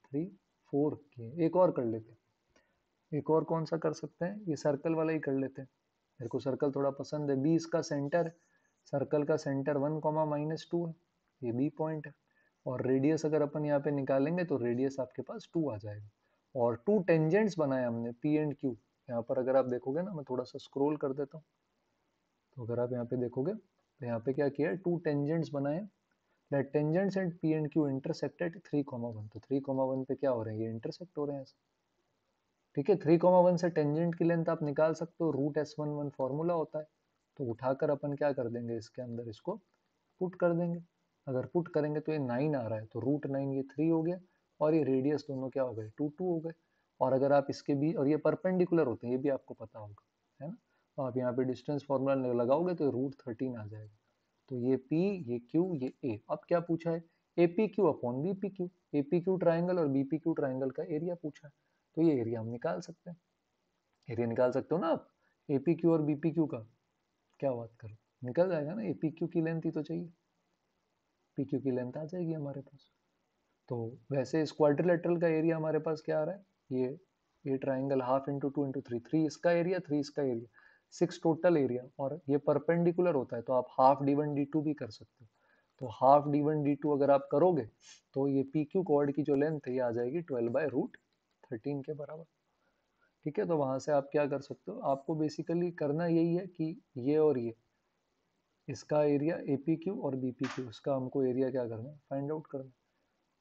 थ्री फोर किए, एक और कर लेते हैं। एक और कौन सा कर सकते हैं, ये सर्कल वाला ही कर लेते हैं, मेरे को सर्कल थोड़ा पसंद है। बी इसका सेंटर है, सर्कल का centre one comma minus two है, ये बी पॉइंट है। और रेडियस अगर अपन यहाँ पे निकालेंगे तो रेडियस आपके पास टू आ जाएगा। और टू टेंजेंट्स बनाए हमने, पी एंड क्यू। यहाँ पर अगर आप देखोगे ना, मैं थोड़ा सा स्क्रॉल कर देता हूँ, तो अगर आप यहाँ पे देखोगे तो यहाँ पे क्या किया है, टू टेंजेंट्स बनाए। Let tangents and p and q intersect at 3,1, तो 3,1 पे क्या हो रहे हैं, ये इंटरसेक्ट हो रहे हैं। ठीक है, 3,1 से टेंजेंट की लेंथ आप निकाल सकते हो, रूट S11 फॉर्मूला होता है। तो उठाकर अपन क्या कर देंगे, इसके अंदर इसको पुट कर देंगे। अगर पुट करेंगे तो ये 9 आ रहा है, तो रूट 9 ये 3 हो गया, और ये रेडियस दोनों क्या हो गए, 2 2 हो गए। और अगर आप इसके भी, और ये परपेंडिकुलर होते हैं, ये भी आपको पता होगा, है ना। तो आप यहाँ पे डिस्टेंस फॉर्मूला लगाओगे तो रूट 13 आ जाएगा। तो ये P, ये Q, ये A। अब क्या पूछा है, a p q upon b p q. A p q triangle और बी पी क्यू ट्राइंगल का एरिया पूछा है, तो ये एरिया हम निकाल सकते हैं। एरिया निकाल सकते हो ना आप, ए पी क्यू और बी पी क्यू का, क्या बात करो, निकल जाएगा ना। ए पी क्यू की लेंथ ही तो चाहिए, पी क्यू की लेंथ आ जाएगी हमारे पास। तो वैसे इस क्वाड्रिलेटरल का एरिया हमारे पास क्या आ रहा है, ये triangle half into two into three, three इसका एरिया, थ्री इसका एरिया, सिक्स टोटल एरिया। और ये परपेंडिकुलर होता है तो आप half d one d two भी कर सकते हो। तो half d one d two अगर आप करोगे तो ये पी क्यू कॉर्ड की जो लेंथ है ये आ जाएगी 12/√13 के बराबर। ठीक है, तो वहां से आप क्या कर सकते हो, आपको बेसिकली करना यही है कि ये और ये, इसका एरिया ए पी क्यू और बी पी क्यू, इसका हमको एरिया क्या करना है, फाइंड आउट करना है।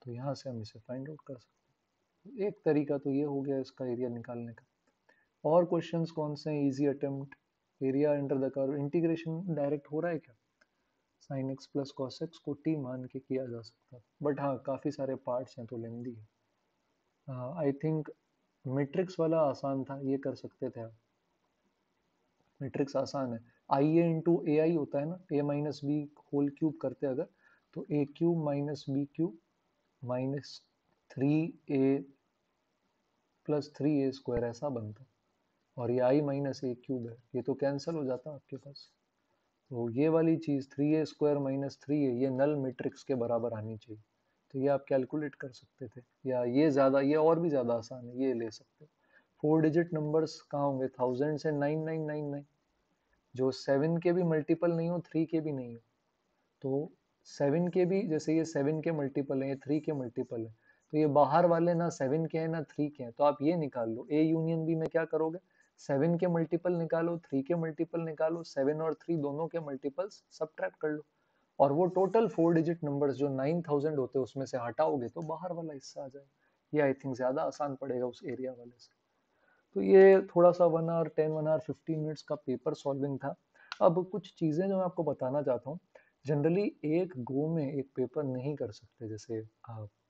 तो यहाँ से हम इसे फाइंड आउट कर सकते हैं। एक तरीका तो ये हो गया इसका एरिया निकालने का। और क्वेश्चंस कौन से हैं easy attempt, area under the curve, integration direct हो रहा है क्या, sine x plus cos x को टी मान के किया जा सकता है, बट हाँ काफ़ी सारे पार्ट्स हैं तो लेंदी है। आई थिंक मैट्रिक्स वाला आसान था, ये कर सकते थे आप, मैट्रिक्स आसान है। आई ए इंटू ए आई होता है ना, A minus B whole cube करते अगर, तो A cube minus B cube minus three A plus three A square ऐसा बनता। और ये आई माइनस ए क्यूब है, ये तो कैंसिल हो जाता आपके पास। तो ये वाली चीज़ three A square minus three ए, ये नल मैट्रिक्स के बराबर आनी चाहिए। तो ये आप कैलकुलेट कर सकते थे, या ये ज़्यादा, ये और भी ज़्यादा आसान है, ये ले सकते हो। फोर डिजिट नंबर्स कहाँ होंगे, थाउजेंड से 9999, जो सेवन के भी मल्टीपल नहीं हो, थ्री के भी नहीं हो। तो सेवन के भी, जैसे ये सेवन के मल्टीपल है, ये थ्री के मल्टीपल है, तो ये बाहर वाले ना सेवन के हैं ना थ्री के हैं, तो आप ये निकाल लो, ए यूनियन बी में क्या करोगे, सेवन के मल्टीपल निकालो, थ्री के मल्टीपल निकालो, सेवन और थ्री दोनों के मल्टीपल्स सब्ट्रैक्ट कर लो, और वो टोटल फोर डिजिट नंबर्स जो 9000 होते हैं उसमें से हटाओगे तो बाहर वाला हिस्सा आ जाएगा। ये आई थिंक ज्यादा आसान पड़ेगा उस एरिया वाले से। तो ये थोड़ा सा 1 आवर 10, 1 आवर 15 मिनट्स का पेपर सॉल्विंग था। अब कुछ चीज़ें जो मैं आपको बताना चाहता हूँ, जनरली एक गो में एक पेपर नहीं कर सकते। जैसे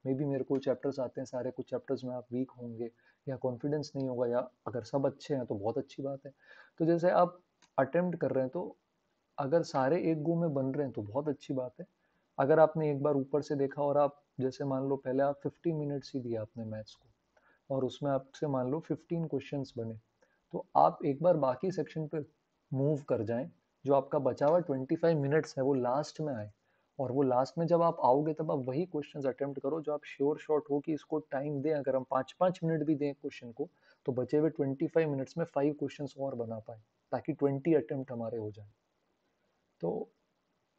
मे बी मेरे को चैप्टर्स आते हैं सारे, कुछ चैप्टर्स में आप वीक होंगे या कॉन्फिडेंस नहीं होगा, या अगर सब अच्छे हैं तो बहुत अच्छी बात है। तो जैसे आप अटेम्प्ट कर रहे हैं, तो अगर सारे एक गो में बन रहे हैं तो बहुत अच्छी बात है। अगर आपने एक बार ऊपर से देखा और आप जैसे मान लो पहले आप 50 मिनट्स ही दिया आपने मैथ्स को, और उसमें आपसे मान लो 15 क्वेश्चंस बने, तो आप एक बार बाकी सेक्शन पे मूव कर जाएं, जो आपका बचा हुआ 25 मिनट्स है वो लास्ट में आए, और वो लास्ट में जब आप आओगे तब आप वही क्वेश्चंस अटेम्प्ट करो जो आप श्योर शॉट हो कि इसको टाइम दें। अगर हम 5-5 मिनट भी दें क्वेश्चन को, तो बचे हुए 25 मिनट्स में 5 क्वेश्चंस और बना पाए, ताकि 20 अटेम्प्ट हमारे हो जाए। तो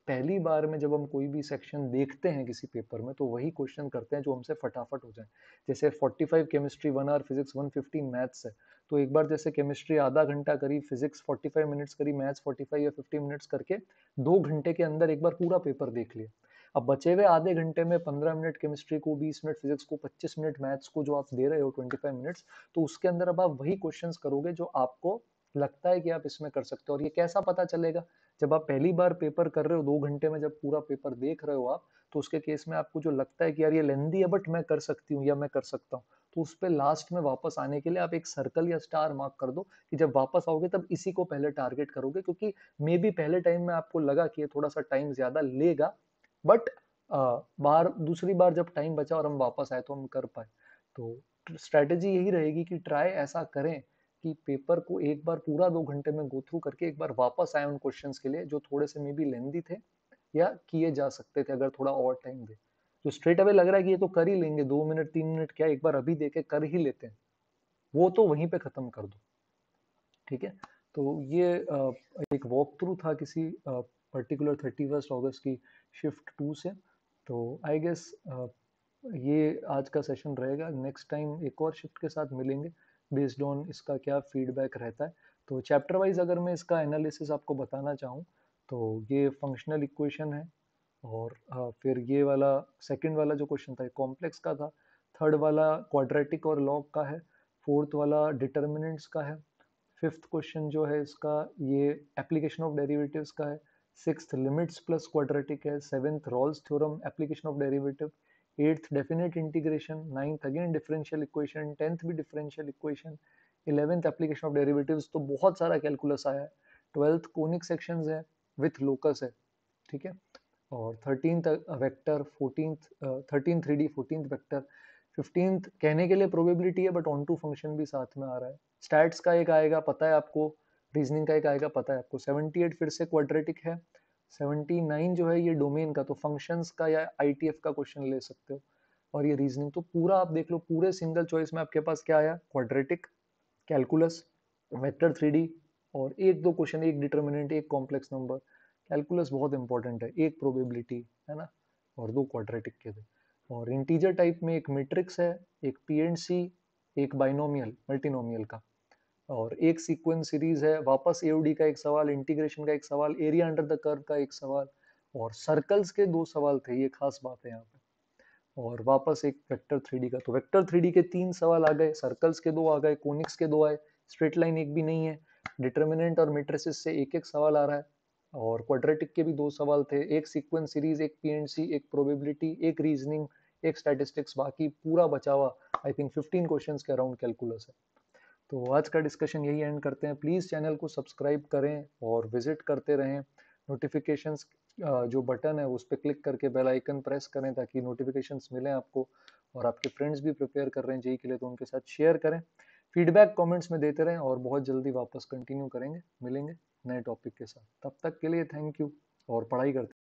पहली बार में जब हम कोई भी सेक्शन देखते हैं किसी पेपर में, तो वही क्वेश्चन करते हैं जो हमसे फटाफट हो जाए। जैसे 45 केमिस्ट्री, 1 आवर फिजिक्स, 115 मैथ्स है, तो एक बार जैसे केमिस्ट्री आधा घंटा करी, फिजिक्स 45 मिनट्स करी, मैथ्स 45 या 50 मिनट्स करके 2 घंटे के अंदर एक बार पूरा पेपर देख लिया। अब बचे हुए आधे घंटे में 15 मिनट केमिस्ट्री को, 20 मिनट फिजिक्स को, 25 मिनट मैथ्स को जो आप दे रहे हो 25 मिनट्स, तो उसके अंदर अब आप वही क्वेश्चंस करोगे जो आपको लगता है कि आप इसमें कर सकते हो। और ये कैसा पता चलेगा? जब आप पहली बार पेपर कर रहे हो, 2 घंटे में जब पूरा पेपर देख रहे हो आप, तो उसके केस में आपको जो लगता है कि यार ये लेंदी है बट मैं कर सकती हूँ या मैं कर सकता हूँ, तो उस पे लास्ट में वापस आने के लिए आप एक सर्कल या स्टार मार्क कर दो कि जब वापस आओगे तब इसी को पहले टारगेट करोगे, क्योंकि मे बी पहले टाइम में आपको लगा कि ये थोड़ा सा टाइम ज्यादा लेगा, बट बार दूसरी बार जब टाइम बचा और हम वापस आए तो हम कर पाए। तो स्ट्रेटेजी यही रहेगी कि ट्राई ऐसा करें कि पेपर को एक बार पूरा 2 घंटे में गो थ्रू करके एक बार वापस आए उन क्वेश्चंस के लिए जो थोड़े से मे बी लेंदी थे या किए जा सकते थे अगर थोड़ा और टाइम दे। जो स्ट्रेट अवे लग रहा है कि ये तो कर ही लेंगे, 2 मिनट 3 मिनट क्या, एक बार अभी देखे कर ही लेते हैं, वो तो वहीं पे खत्म कर दो। ठीक है। तो ये एक वॉक थ्रू था किसी पर्टिकुलर 31 अगस्त की शिफ्ट 2 से। तो आई गेस ये आज का सेशन रहेगा। नेक्स्ट टाइम एक और शिफ्ट के साथ मिलेंगे, बेस्ड ऑन इसका क्या फीडबैक रहता है। तो चैप्टर वाइज अगर मैं इसका एनालिसिस आपको बताना चाहूँ, तो ये फंक्शनल इक्वेशन है, और फिर ये वाला सेकंड वाला जो क्वेश्चन था कॉम्प्लेक्स का था, थर्ड वाला क्वाड्रेटिक और लॉग का है, फोर्थ वाला डिटर्मिनेंट्स का है, फिफ्थ क्वेश्चन जो है इसका ये एप्लीकेशन ऑफ डेरिवेटिव्स का है, सिक्स्थ लिमिट्स प्लस क्वाड्रेटिक है, seventh Rolle's theorem application of derivative, eighth definite integration, ninth again differential equation, tenth भी differential equation, eleventh application of derivatives, तो बहुत सारा कैलकुलस आया है। ट्वेल्थ कोनिक सेक्शंस है विथ लोकस है। ठीक है। और 13th vector, 14th 13 3D, 14th vector, 15th कहने के लिए प्रोबेबिलिटी है बट ऑन टू फंक्शन भी साथ में आ रहा है, स्टैट्स का एक आएगा पता है आपको, रीजनिंग का एक आएगा पता है आपको, 78 फिर से क्वाड्रेटिक है, 79 जो है ये डोमेन का, तो फंक्शंस का या आईटीएफ का क्वेश्चन ले सकते हो, और ये रीजनिंग तो पूरा आप देख लो, पूरे सिंगल चॉइस में आपके पास क्या आया, क्वाड्रेटिक, कैलकुलस, वेक्टर 3D, और एक दो क्वेश्चन, एक डिटर्मिनेंट, एक कॉम्प्लेक्स नंबर। कैलकुलस बहुत इंपॉर्टेंट है, एक प्रोबेबिलिटी है ना, और दो क्वाड्रेटिक के थे। और इंटीजर टाइप में एक मैट्रिक्स है, एक पी एंड सी, एक बाइनोमियल मल्टीनोमियल का, और एक सीक्वेंस सीरीज है, वापस एओडी का एक सवाल, इंटीग्रेशन का एक सवाल, एरिया अंडर द कर्व का एक सवाल, और सर्कल्स के दो सवाल थे, ये खास बात है यहाँ पे, और वापस एक वेक्टर 3D का। तो वेक्टर 3D के 3 सवाल आ गए, सर्कल्स के 2 आ गए, कोनिक्स के 2 आए, स्ट्रेट लाइन एक भी नहीं है, डिटर्मिनेंट और मेट्रिसेस से एक एक सवाल आ रहा है, और क्वाड्रेटिक के भी 2 सवाल थे, एक सीक्वेंस सीरीज, एक पीएनसी, एक प्रोबेबिलिटी, एक रीजनिंग, एक स्टैटिस्टिक्स, बाकी पूरा बचा हुआ आई थिंक 15 क्वेश्चंस के अराउंड कैलकुलस है। तो आज का डिस्कशन यही एंड करते हैं। प्लीज़ चैनल को सब्सक्राइब करें और विजिट करते रहें। नोटिफिकेशंस जो बटन है उस पर क्लिक करके बेल आइकन प्रेस करें ताकि नोटिफिकेशंस मिलें आपको, और आपके फ्रेंड्स भी प्रिपेयर कर रहे हैं जेई के लिए तो उनके साथ शेयर करें। फीडबैक कमेंट्स में देते रहें, और बहुत जल्दी वापस कंटिन्यू करेंगे, मिलेंगे नए टॉपिक के साथ। तब तक के लिए थैंक यू, और पढ़ाई करते